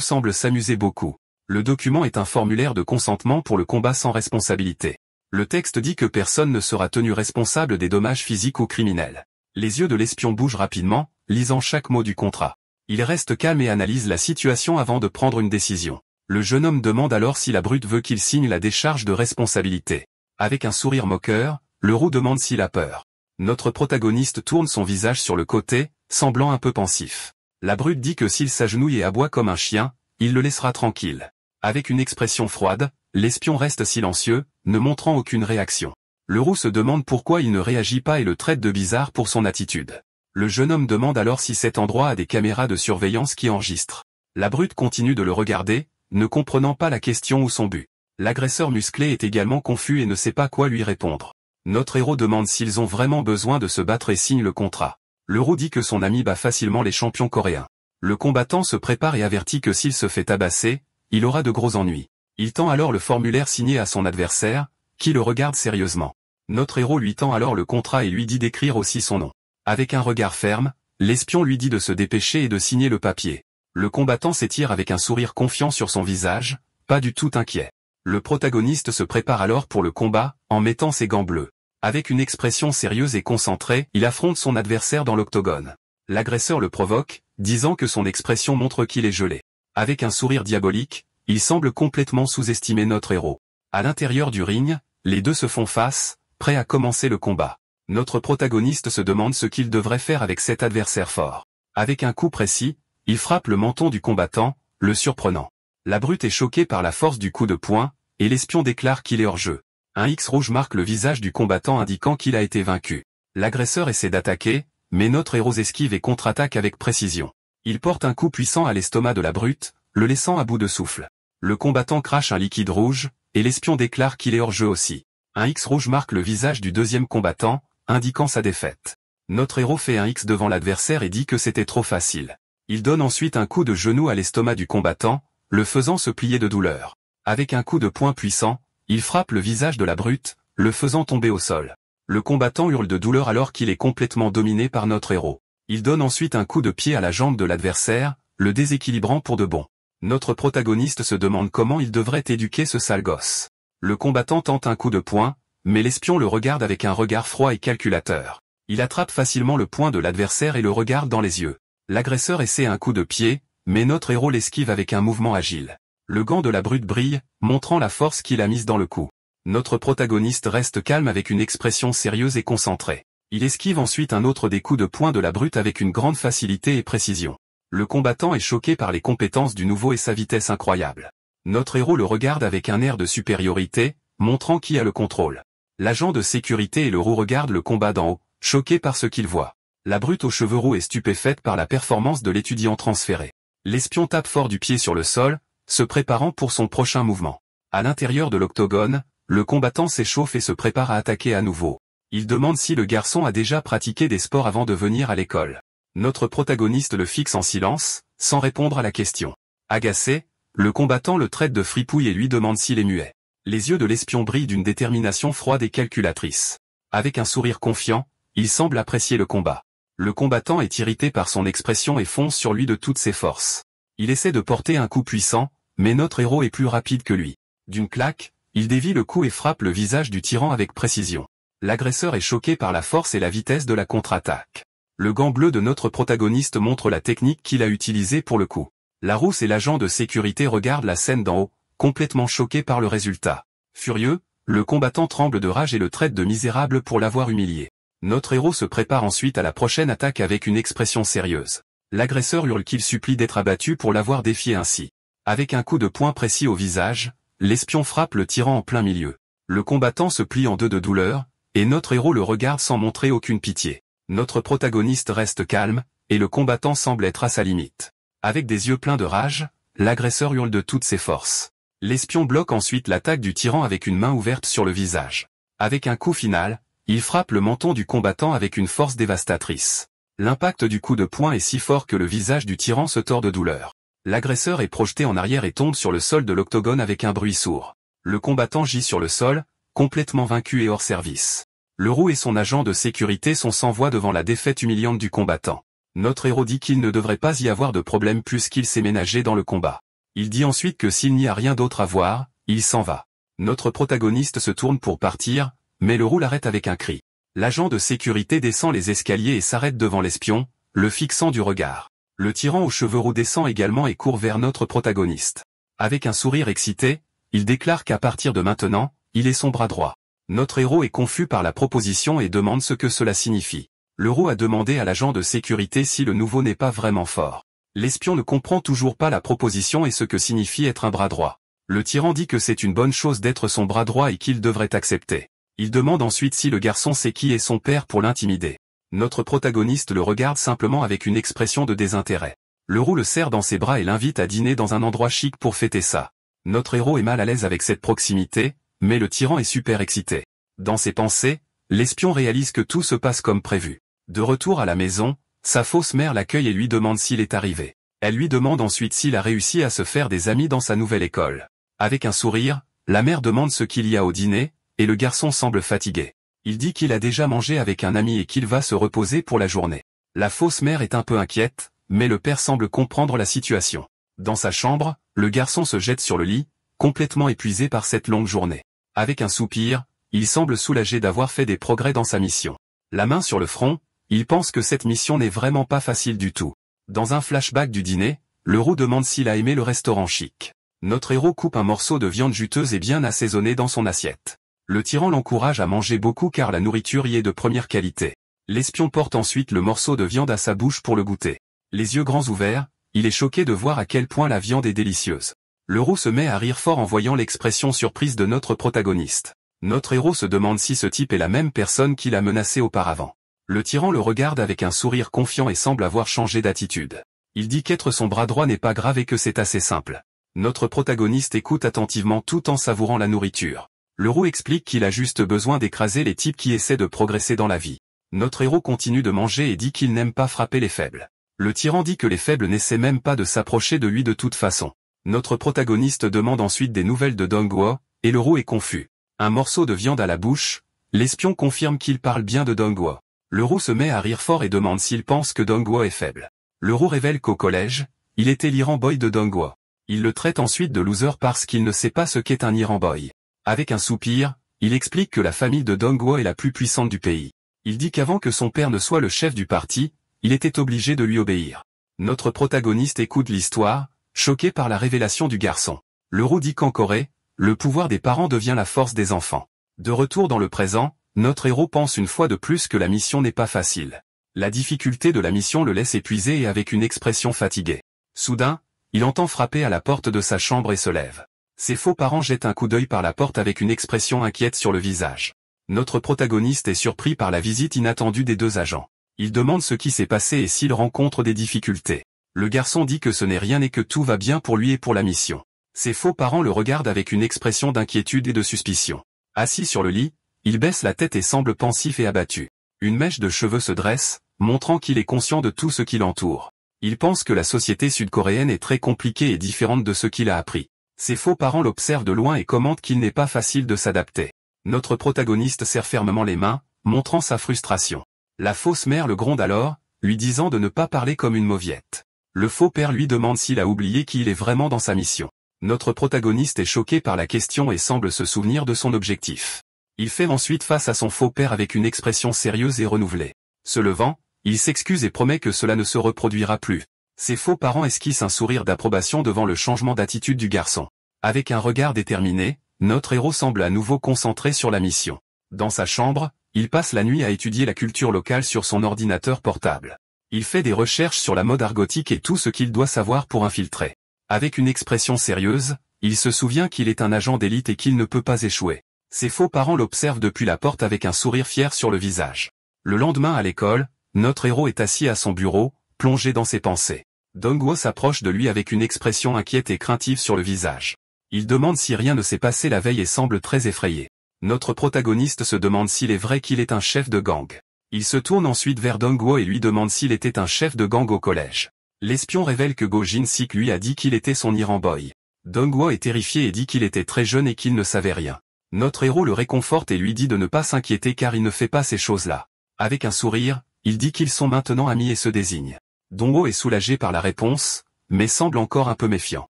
semble s'amuser beaucoup. Le document est un formulaire de consentement pour le combat sans responsabilité. Le texte dit que personne ne sera tenu responsable des dommages physiques ou criminels. Les yeux de l'espion bougent rapidement, lisant chaque mot du contrat. Il reste calme et analyse la situation avant de prendre une décision. Le jeune homme demande alors si la brute veut qu'il signe la décharge de responsabilité. Avec un sourire moqueur, le roux demande s'il a peur. Notre protagoniste tourne son visage sur le côté, semblant un peu pensif. La brute dit que s'il s'agenouille et aboie comme un chien, il le laissera tranquille. Avec une expression froide, l'espion reste silencieux, ne montrant aucune réaction. Le roux se demande pourquoi il ne réagit pas et le traite de bizarre pour son attitude. Le jeune homme demande alors si cet endroit a des caméras de surveillance qui enregistrent. La brute continue de le regarder, ne comprenant pas la question ou son but. L'agresseur musclé est également confus et ne sait pas quoi lui répondre. Notre héros demande s'ils ont vraiment besoin de se battre et signe le contrat. Le roux dit que son ami bat facilement les champions coréens. Le combattant se prépare et avertit que s'il se fait tabasser, il aura de gros ennuis. Il tend alors le formulaire signé à son adversaire, qui le regarde sérieusement. Notre héros lui tend alors le contrat et lui dit d'écrire aussi son nom. Avec un regard ferme, l'espion lui dit de se dépêcher et de signer le papier. Le combattant s'étire avec un sourire confiant sur son visage, pas du tout inquiet. Le protagoniste se prépare alors pour le combat, en mettant ses gants bleus. Avec une expression sérieuse et concentrée, il affronte son adversaire dans l'octogone. L'agresseur le provoque, disant que son expression montre qu'il est gelé. Avec un sourire diabolique, il semble complètement sous-estimer notre héros. À l'intérieur du ring, les deux se font face, prêts à commencer le combat. Notre protagoniste se demande ce qu'il devrait faire avec cet adversaire fort. Avec un coup précis, il frappe le menton du combattant, le surprenant. La brute est choquée par la force du coup de poing, et l'espion déclare qu'il est hors jeu. Un X rouge marque le visage du combattant indiquant qu'il a été vaincu. L'agresseur essaie d'attaquer, mais notre héros esquive et contre-attaque avec précision. Il porte un coup puissant à l'estomac de la brute, le laissant à bout de souffle. Le combattant crache un liquide rouge, et l'espion déclare qu'il est hors jeu aussi. Un X rouge marque le visage du deuxième combattant, indiquant sa défaite. Notre héros fait un X devant l'adversaire et dit que c'était trop facile. Il donne ensuite un coup de genou à l'estomac du combattant, le faisant se plier de douleur. Avec un coup de poing puissant, il frappe le visage de la brute, le faisant tomber au sol. Le combattant hurle de douleur alors qu'il est complètement dominé par notre héros. Il donne ensuite un coup de pied à la jambe de l'adversaire, le déséquilibrant pour de bon. Notre protagoniste se demande comment il devrait éduquer ce sale gosse. Le combattant tente un coup de poing, mais l'espion le regarde avec un regard froid et calculateur. Il attrape facilement le poing de l'adversaire et le regarde dans les yeux. L'agresseur essaie un coup de pied, mais notre héros l'esquive avec un mouvement agile. Le gant de la brute brille, montrant la force qu'il a mise dans le coup. Notre protagoniste reste calme avec une expression sérieuse et concentrée. Il esquive ensuite un autre des coups de poing de la brute avec une grande facilité et précision. Le combattant est choqué par les compétences du nouveau et sa vitesse incroyable. Notre héros le regarde avec un air de supériorité, montrant qui a le contrôle. L'agent de sécurité et le roux regardent le combat d'en haut, choqués par ce qu'ils voient. La brute aux cheveux roux est stupéfaite par la performance de l'étudiant transféré. L'espion tape fort du pied sur le sol, se préparant pour son prochain mouvement. À l'intérieur de l'octogone, le combattant s'échauffe et se prépare à attaquer à nouveau. Il demande si le garçon a déjà pratiqué des sports avant de venir à l'école. Notre protagoniste le fixe en silence, sans répondre à la question. Agacé, le combattant le traite de fripouille et lui demande s'il est muet. Les yeux de l'espion brillent d'une détermination froide et calculatrice. Avec un sourire confiant, il semble apprécier le combat. Le combattant est irrité par son expression et fonce sur lui de toutes ses forces. Il essaie de porter un coup puissant, mais notre héros est plus rapide que lui. D'une claque, il dévie le coup et frappe le visage du tyran avec précision. L'agresseur est choqué par la force et la vitesse de la contre-attaque. Le gant bleu de notre protagoniste montre la technique qu'il a utilisée pour le coup. La rousse et l'agent de sécurité regardent la scène d'en haut, complètement choqués par le résultat. Furieux, le combattant tremble de rage et le traite de misérable pour l'avoir humilié. Notre héros se prépare ensuite à la prochaine attaque avec une expression sérieuse. L'agresseur hurle qu'il supplie d'être abattu pour l'avoir défié ainsi. Avec un coup de poing précis au visage, l'espion frappe le tyran en plein milieu. Le combattant se plie en deux de douleur, et notre héros le regarde sans montrer aucune pitié. Notre protagoniste reste calme, et le combattant semble être à sa limite. Avec des yeux pleins de rage, l'agresseur hurle de toutes ses forces. L'espion bloque ensuite l'attaque du tyran avec une main ouverte sur le visage. Avec un coup final, il frappe le menton du combattant avec une force dévastatrice. L'impact du coup de poing est si fort que le visage du tyran se tord de douleur. L'agresseur est projeté en arrière et tombe sur le sol de l'octogone avec un bruit sourd. Le combattant gît sur le sol, complètement vaincu et hors service. Le roux et son agent de sécurité sont sans voix devant la défaite humiliante du combattant. Notre héros dit qu'il ne devrait pas y avoir de problème puisqu'il s'est ménagé dans le combat. Il dit ensuite que s'il n'y a rien d'autre à voir, il s'en va. Notre protagoniste se tourne pour partir, mais le roux l'arrête avec un cri. L'agent de sécurité descend les escaliers et s'arrête devant l'espion, le fixant du regard. Le tyran aux cheveux roux descend également et court vers notre protagoniste. Avec un sourire excité, il déclare qu'à partir de maintenant, il est son bras droit. Notre héros est confus par la proposition et demande ce que cela signifie. Le roux a demandé à l'agent de sécurité si le nouveau n'est pas vraiment fort. L'espion ne comprend toujours pas la proposition et ce que signifie être un bras droit. Le tyran dit que c'est une bonne chose d'être son bras droit et qu'il devrait accepter. Il demande ensuite si le garçon sait qui est son père pour l'intimider. Notre protagoniste le regarde simplement avec une expression de désintérêt. Le roux le serre dans ses bras et l'invite à dîner dans un endroit chic pour fêter ça. Notre héros est mal à l'aise avec cette proximité, mais le tyran est super excité. Dans ses pensées, l'espion réalise que tout se passe comme prévu. De retour à la maison, sa fausse mère l'accueille et lui demande s'il est arrivé. Elle lui demande ensuite s'il a réussi à se faire des amis dans sa nouvelle école. Avec un sourire, la mère demande ce qu'il y a au dîner, et le garçon semble fatigué. Il dit qu'il a déjà mangé avec un ami et qu'il va se reposer pour la journée. La fausse mère est un peu inquiète, mais le père semble comprendre la situation. Dans sa chambre, le garçon se jette sur le lit, complètement épuisé par cette longue journée. Avec un soupir, il semble soulagé d'avoir fait des progrès dans sa mission. La main sur le front, il pense que cette mission n'est vraiment pas facile du tout. Dans un flashback du dîner, le roux demande s'il a aimé le restaurant chic. Notre héros coupe un morceau de viande juteuse et bien assaisonnée dans son assiette. Le tyran l'encourage à manger beaucoup car la nourriture y est de première qualité. L'espion porte ensuite le morceau de viande à sa bouche pour le goûter. Les yeux grands ouverts, il est choqué de voir à quel point la viande est délicieuse. Le roux se met à rire fort en voyant l'expression surprise de notre protagoniste. Notre héros se demande si ce type est la même personne qui l'a menacé auparavant. Le tyran le regarde avec un sourire confiant et semble avoir changé d'attitude. Il dit qu'être son bras droit n'est pas grave et que c'est assez simple. Notre protagoniste écoute attentivement tout en savourant la nourriture. Le roux explique qu'il a juste besoin d'écraser les types qui essaient de progresser dans la vie. Notre héros continue de manger et dit qu'il n'aime pas frapper les faibles. Le tyran dit que les faibles n'essaient même pas de s'approcher de lui de toute façon. Notre protagoniste demande ensuite des nouvelles de Dongguo, et le roux est confus. Un morceau de viande à la bouche, l'espion confirme qu'il parle bien de Dongguo. Le roux se met à rire fort et demande s'il pense que Dongguo est faible. Le roux révèle qu'au collège, il était l'Iran boy de Dongguo. Il le traite ensuite de loser parce qu'il ne sait pas ce qu'est un Iran boy. Avec un soupir, il explique que la famille de Dongguo est la plus puissante du pays. Il dit qu'avant que son père ne soit le chef du parti, il était obligé de lui obéir. Notre protagoniste écoute l'histoire, choqué par la révélation du garçon. Le roux dit qu'en Corée, le pouvoir des parents devient la force des enfants. De retour dans le présent, notre héros pense une fois de plus que la mission n'est pas facile. La difficulté de la mission le laisse épuisé et avec une expression fatiguée. Soudain, il entend frapper à la porte de sa chambre et se lève. Ses faux parents jettent un coup d'œil par la porte avec une expression inquiète sur le visage. Notre protagoniste est surpris par la visite inattendue des deux agents. Il demande ce qui s'est passé et s'il rencontre des difficultés. Le garçon dit que ce n'est rien et que tout va bien pour lui et pour la mission. Ses faux parents le regardent avec une expression d'inquiétude et de suspicion. Assis sur le lit, il baisse la tête et semble pensif et abattu. Une mèche de cheveux se dresse, montrant qu'il est conscient de tout ce qui l'entoure. Il pense que la société sud-coréenne est très compliquée et différente de ce qu'il a appris. Ses faux parents l'observent de loin et commentent qu'il n'est pas facile de s'adapter. Notre protagoniste serre fermement les mains, montrant sa frustration. La fausse mère le gronde alors, lui disant de ne pas parler comme une mauviette. Le faux père lui demande s'il a oublié qui il est vraiment dans sa mission. Notre protagoniste est choqué par la question et semble se souvenir de son objectif. Il fait ensuite face à son faux père avec une expression sérieuse et renouvelée. Se levant, il s'excuse et promet que cela ne se reproduira plus. Ses faux parents esquissent un sourire d'approbation devant le changement d'attitude du garçon. Avec un regard déterminé, notre héros semble à nouveau concentré sur la mission. Dans sa chambre, il passe la nuit à étudier la culture locale sur son ordinateur portable. Il fait des recherches sur la mode argotique et tout ce qu'il doit savoir pour infiltrer. Avec une expression sérieuse, il se souvient qu'il est un agent d'élite et qu'il ne peut pas échouer. Ses faux parents l'observent depuis la porte avec un sourire fier sur le visage. Le lendemain à l'école, notre héros est assis à son bureau, plongé dans ses pensées. Dongguo s'approche de lui avec une expression inquiète et craintive sur le visage. Il demande si rien ne s'est passé la veille et semble très effrayé. Notre protagoniste se demande s'il est vrai qu'il est un chef de gang. Il se tourne ensuite vers Dongguo et lui demande s'il était un chef de gang au collège. L'espion révèle que Go Jin-sik lui a dit qu'il était son Iran boy. Dongguo est terrifié et dit qu'il était très jeune et qu'il ne savait rien. Notre héros le réconforte et lui dit de ne pas s'inquiéter car il ne fait pas ces choses-là. Avec un sourire, il dit qu'ils sont maintenant amis et se désignent. Dong-ho est soulagé par la réponse, mais semble encore un peu méfiant.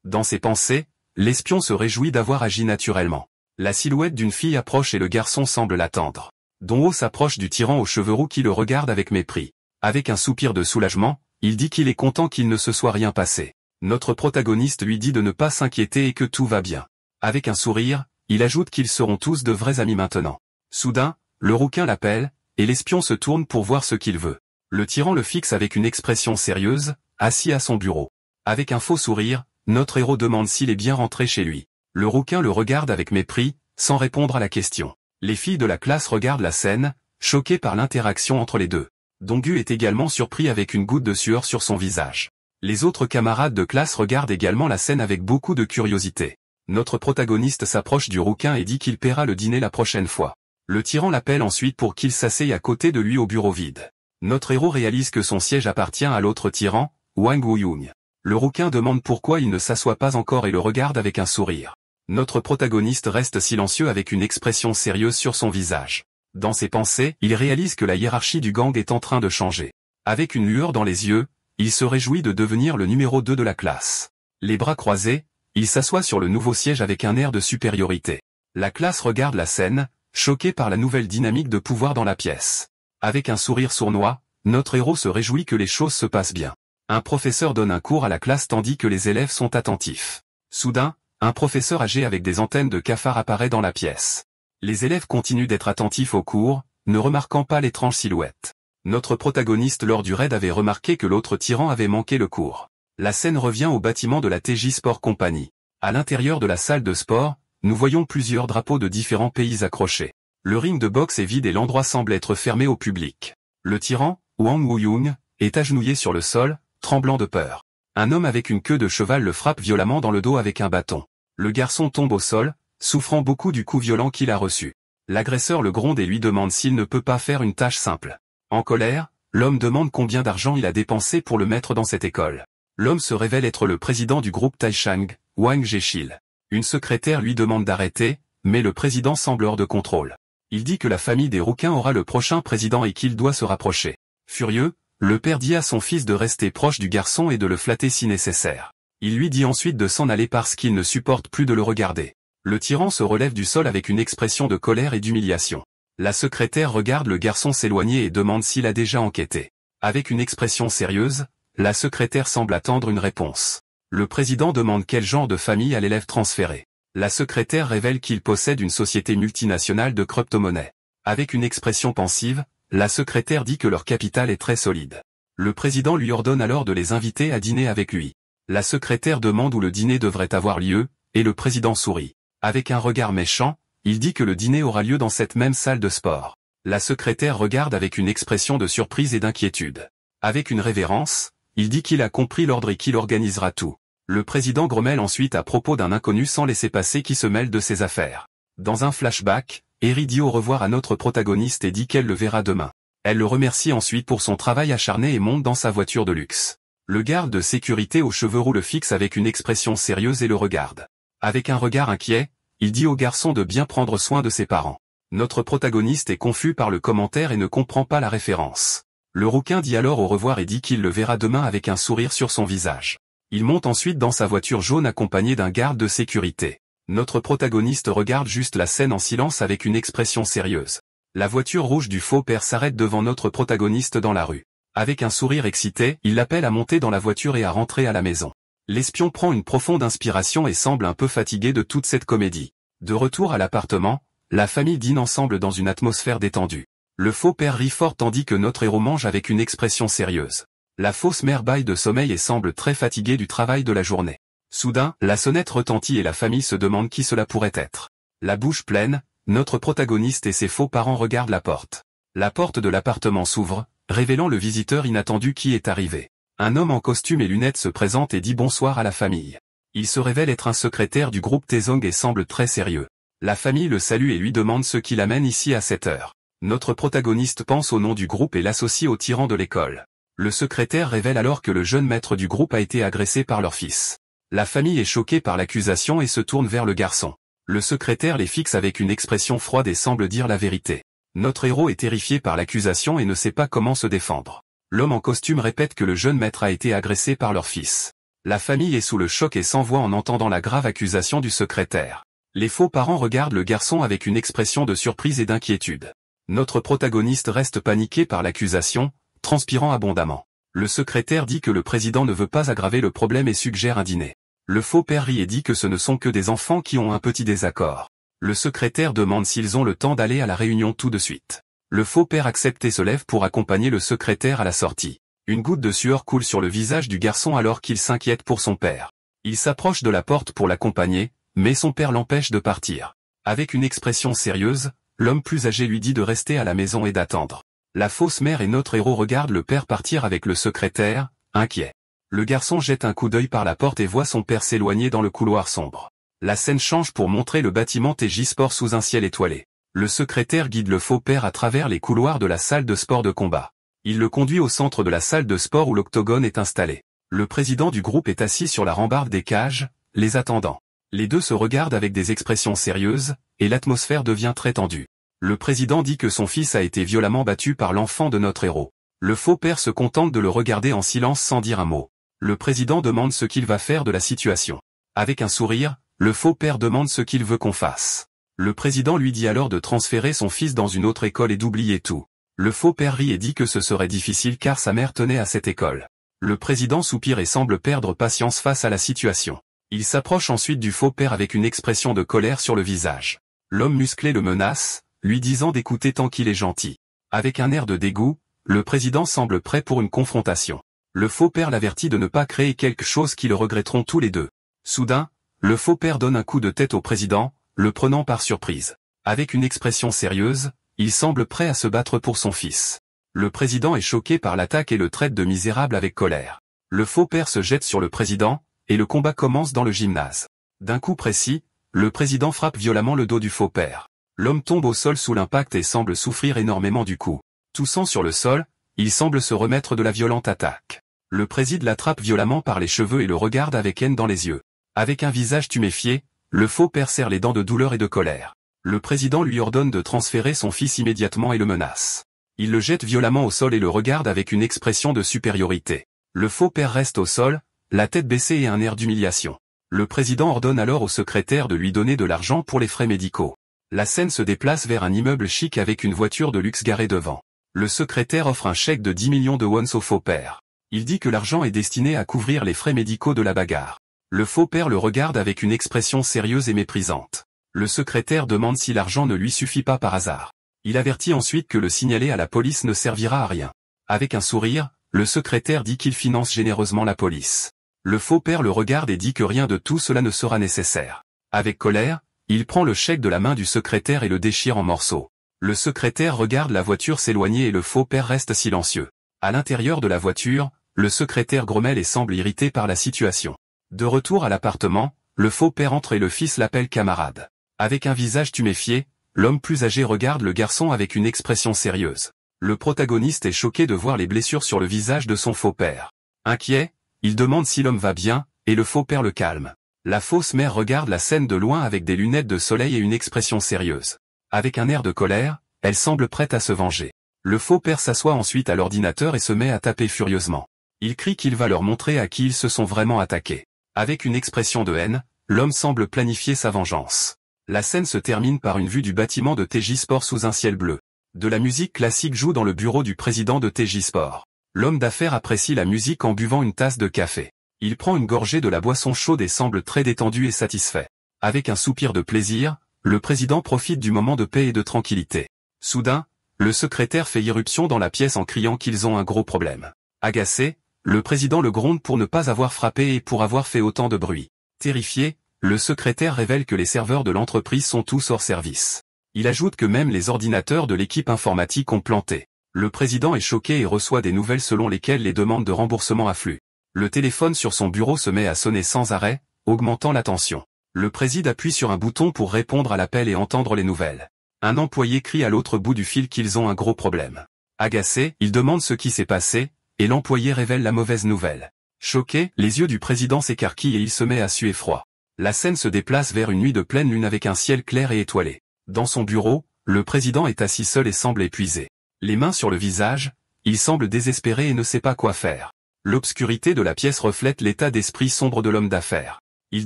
Dans ses pensées, l'espion se réjouit d'avoir agi naturellement. La silhouette d'une fille approche et le garçon semble l'attendre. Dong-ho s'approche du tyran aux cheveux roux qui le regarde avec mépris. Avec un soupir de soulagement, il dit qu'il est content qu'il ne se soit rien passé. Notre protagoniste lui dit de ne pas s'inquiéter et que tout va bien. Avec un sourire, il ajoute qu'ils seront tous de vrais amis maintenant. Soudain, le rouquin l'appelle, et l'espion se tourne pour voir ce qu'il veut. Le tyran le fixe avec une expression sérieuse, assis à son bureau. Avec un faux sourire, notre héros demande s'il est bien rentré chez lui. Le rouquin le regarde avec mépris, sans répondre à la question. Les filles de la classe regardent la scène, choquées par l'interaction entre les deux. Dong-gu est également surpris avec une goutte de sueur sur son visage. Les autres camarades de classe regardent également la scène avec beaucoup de curiosité. Notre protagoniste s'approche du rouquin et dit qu'il paiera le dîner la prochaine fois. Le tyran l'appelle ensuite pour qu'il s'asseye à côté de lui au bureau vide. Notre héros réalise que son siège appartient à l'autre tyran, Wang Wuyong. Le rouquin demande pourquoi il ne s'assoit pas encore et le regarde avec un sourire. Notre protagoniste reste silencieux avec une expression sérieuse sur son visage. Dans ses pensées, il réalise que la hiérarchie du gang est en train de changer. Avec une lueur dans les yeux, il se réjouit de devenir le numéro 2 de la classe. Les bras croisés, il s'assoit sur le nouveau siège avec un air de supériorité. La classe regarde la scène, choquée par la nouvelle dynamique de pouvoir dans la pièce. Avec un sourire sournois, notre héros se réjouit que les choses se passent bien. Un professeur donne un cours à la classe tandis que les élèves sont attentifs. Soudain, un professeur âgé avec des antennes de cafard apparaît dans la pièce. Les élèves continuent d'être attentifs au cours, ne remarquant pas l'étrange silhouette. Notre protagoniste lors du raid avait remarqué que l'autre tyran avait manqué le cours. La scène revient au bâtiment de la TJ Sport Company. À l'intérieur de la salle de sport, nous voyons plusieurs drapeaux de différents pays accrochés. Le ring de boxe est vide et l'endroit semble être fermé au public. Le tyran, Wang Wuyong, est agenouillé sur le sol, tremblant de peur. Un homme avec une queue de cheval le frappe violemment dans le dos avec un bâton. Le garçon tombe au sol, souffrant beaucoup du coup violent qu'il a reçu. L'agresseur le gronde et lui demande s'il ne peut pas faire une tâche simple. En colère, l'homme demande combien d'argent il a dépensé pour le mettre dans cette école. L'homme se révèle être le président du groupe Taishang, Wang Jeshil. Une secrétaire lui demande d'arrêter, mais le président semble hors de contrôle. Il dit que la famille des rouquins aura le prochain président et qu'il doit se rapprocher. Furieux, le père dit à son fils de rester proche du garçon et de le flatter si nécessaire. Il lui dit ensuite de s'en aller parce qu'il ne supporte plus de le regarder. Le tyran se relève du sol avec une expression de colère et d'humiliation. La secrétaire regarde le garçon s'éloigner et demande s'il a déjà enquêté. Avec une expression sérieuse, la secrétaire semble attendre une réponse. Le président demande quel genre de famille a l'élève transféré. La secrétaire révèle qu'il possède une société multinationale de crypto-monnaies. Avec une expression pensive, la secrétaire dit que leur capital est très solide. Le président lui ordonne alors de les inviter à dîner avec lui. La secrétaire demande où le dîner devrait avoir lieu, et le président sourit. Avec un regard méchant, il dit que le dîner aura lieu dans cette même salle de sport. La secrétaire regarde avec une expression de surprise et d'inquiétude. Avec une révérence, il dit qu'il a compris l'ordre et qu'il organisera tout. Le président grommelle ensuite à propos d'un inconnu sans laisser passer qui se mêle de ses affaires. Dans un flashback, Eri dit au revoir à notre protagoniste et dit qu'elle le verra demain. Elle le remercie ensuite pour son travail acharné et monte dans sa voiture de luxe. Le garde de sécurité aux cheveux roux le fixe avec une expression sérieuse et le regarde. Avec un regard inquiet, il dit au garçon de bien prendre soin de ses parents. Notre protagoniste est confus par le commentaire et ne comprend pas la référence. Le rouquin dit alors au revoir et dit qu'il le verra demain avec un sourire sur son visage. Il monte ensuite dans sa voiture jaune accompagné d'un garde de sécurité. Notre protagoniste regarde juste la scène en silence avec une expression sérieuse. La voiture rouge du faux père s'arrête devant notre protagoniste dans la rue. Avec un sourire excité, il l'appelle à monter dans la voiture et à rentrer à la maison. L'espion prend une profonde inspiration et semble un peu fatigué de toute cette comédie. De retour à l'appartement, la famille dîne ensemble dans une atmosphère détendue. Le faux père rit fort tandis que notre héros mange avec une expression sérieuse. La fausse mère bâille de sommeil et semble très fatiguée du travail de la journée. Soudain, la sonnette retentit et la famille se demande qui cela pourrait être. La bouche pleine, notre protagoniste et ses faux parents regardent la porte. La porte de l'appartement s'ouvre, révélant le visiteur inattendu qui est arrivé. Un homme en costume et lunettes se présente et dit bonsoir à la famille. Il se révèle être un secrétaire du groupe Taezong et semble très sérieux. La famille le salue et lui demande ce qui l'amène ici à cette heure. Notre protagoniste pense au nom du groupe et l'associe au tyran de l'école. Le secrétaire révèle alors que le jeune maître du groupe a été agressé par leur fils. La famille est choquée par l'accusation et se tourne vers le garçon. Le secrétaire les fixe avec une expression froide et semble dire la vérité. Notre héros est terrifié par l'accusation et ne sait pas comment se défendre. L'homme en costume répète que le jeune maître a été agressé par leur fils. La famille est sous le choc et s'envoie en entendant la grave accusation du secrétaire. Les faux parents regardent le garçon avec une expression de surprise et d'inquiétude. Notre protagoniste reste paniqué par l'accusation, transpirant abondamment. Le secrétaire dit que le président ne veut pas aggraver le problème et suggère un dîner. Le faux père rit et dit que ce ne sont que des enfants qui ont un petit désaccord. Le secrétaire demande s'ils ont le temps d'aller à la réunion tout de suite. Le faux père accepte et se lève pour accompagner le secrétaire à la sortie. Une goutte de sueur coule sur le visage du garçon alors qu'il s'inquiète pour son père. Il s'approche de la porte pour l'accompagner, mais son père l'empêche de partir. Avec une expression sérieuse, l'homme plus âgé lui dit de rester à la maison et d'attendre. La fausse mère et notre héros regardent le père partir avec le secrétaire, inquiet. Le garçon jette un coup d'œil par la porte et voit son père s'éloigner dans le couloir sombre. La scène change pour montrer le bâtiment TJ Sport sous un ciel étoilé. Le secrétaire guide le faux père à travers les couloirs de la salle de sport de combat. Il le conduit au centre de la salle de sport où l'octogone est installé. Le président du groupe est assis sur la rambarde des cages, les attendant. Les deux se regardent avec des expressions sérieuses, et l'atmosphère devient très tendue. Le président dit que son fils a été violemment battu par l'enfant de notre héros. Le faux père se contente de le regarder en silence sans dire un mot. Le président demande ce qu'il va faire de la situation. Avec un sourire, le faux père demande ce qu'il veut qu'on fasse. Le président lui dit alors de transférer son fils dans une autre école et d'oublier tout. Le faux père rit et dit que ce serait difficile car sa mère tenait à cette école. Le président soupire et semble perdre patience face à la situation. Il s'approche ensuite du faux père avec une expression de colère sur le visage. L'homme musclé le menace, lui disant d'écouter tant qu'il est gentil. Avec un air de dégoût, le président semble prêt pour une confrontation. Le faux père l'avertit de ne pas créer quelque chose qui le regretteront tous les deux. Soudain, le faux père donne un coup de tête au président, le prenant par surprise. Avec une expression sérieuse, il semble prêt à se battre pour son fils. Le président est choqué par l'attaque et le traite de misérable avec colère. Le faux père se jette sur le président, et le combat commence dans le gymnase. D'un coup précis, le président frappe violemment le dos du faux père. L'homme tombe au sol sous l'impact et semble souffrir énormément du coup. Toussant sur le sol, il semble se remettre de la violente attaque. Le président l'attrape violemment par les cheveux et le regarde avec haine dans les yeux. Avec un visage tuméfié, le faux père serre les dents de douleur et de colère. Le président lui ordonne de transférer son fils immédiatement et le menace. Il le jette violemment au sol et le regarde avec une expression de supériorité. Le faux père reste au sol, la tête baissée et un air d'humiliation. Le président ordonne alors au secrétaire de lui donner de l'argent pour les frais médicaux. La scène se déplace vers un immeuble chic avec une voiture de luxe garée devant. Le secrétaire offre un chèque de 10 millions de wons au faux père. Il dit que l'argent est destiné à couvrir les frais médicaux de la bagarre. Le faux père le regarde avec une expression sérieuse et méprisante. Le secrétaire demande si l'argent ne lui suffit pas par hasard. Il avertit ensuite que le signaler à la police ne servira à rien. Avec un sourire, le secrétaire dit qu'il finance généreusement la police. Le faux père le regarde et dit que rien de tout cela ne sera nécessaire. Avec colère, il prend le chèque de la main du secrétaire et le déchire en morceaux. Le secrétaire regarde la voiture s'éloigner et le faux père reste silencieux. À l'intérieur de la voiture, le secrétaire grommelle et semble irrité par la situation. De retour à l'appartement, le faux père entre et le fils l'appelle camarade. Avec un visage tuméfié, l'homme plus âgé regarde le garçon avec une expression sérieuse. Le protagoniste est choqué de voir les blessures sur le visage de son faux père. Inquiet, il demande si l'homme va bien, et le faux père le calme. La fausse mère regarde la scène de loin avec des lunettes de soleil et une expression sérieuse. Avec un air de colère, elle semble prête à se venger. Le faux père s'assoit ensuite à l'ordinateur et se met à taper furieusement. Il crie qu'il va leur montrer à qui ils se sont vraiment attaqués. Avec une expression de haine, l'homme semble planifier sa vengeance. La scène se termine par une vue du bâtiment de TJ Sport sous un ciel bleu. De la musique classique joue dans le bureau du président de TJ Sport. L'homme d'affaires apprécie la musique en buvant une tasse de café. Il prend une gorgée de la boisson chaude et semble très détendu et satisfait. Avec un soupir de plaisir, le président profite du moment de paix et de tranquillité. Soudain, le secrétaire fait irruption dans la pièce en criant qu'ils ont un gros problème. Agacé, le président le gronde pour ne pas avoir frappé et pour avoir fait autant de bruit. Terrifié, le secrétaire révèle que les serveurs de l'entreprise sont tous hors service. Il ajoute que même les ordinateurs de l'équipe informatique ont planté. Le président est choqué et reçoit des nouvelles selon lesquelles les demandes de remboursement affluent. Le téléphone sur son bureau se met à sonner sans arrêt, augmentant la tension. Le président appuie sur un bouton pour répondre à l'appel et entendre les nouvelles. Un employé crie à l'autre bout du fil qu'ils ont un gros problème. Agacé, il demande ce qui s'est passé, et l'employé révèle la mauvaise nouvelle. Choqué, les yeux du président s'écarquillent et il se met à suer froid. La scène se déplace vers une nuit de pleine lune avec un ciel clair et étoilé. Dans son bureau, le président est assis seul et semble épuisé. Les mains sur le visage, il semble désespéré et ne sait pas quoi faire. L'obscurité de la pièce reflète l'état d'esprit sombre de l'homme d'affaires. Il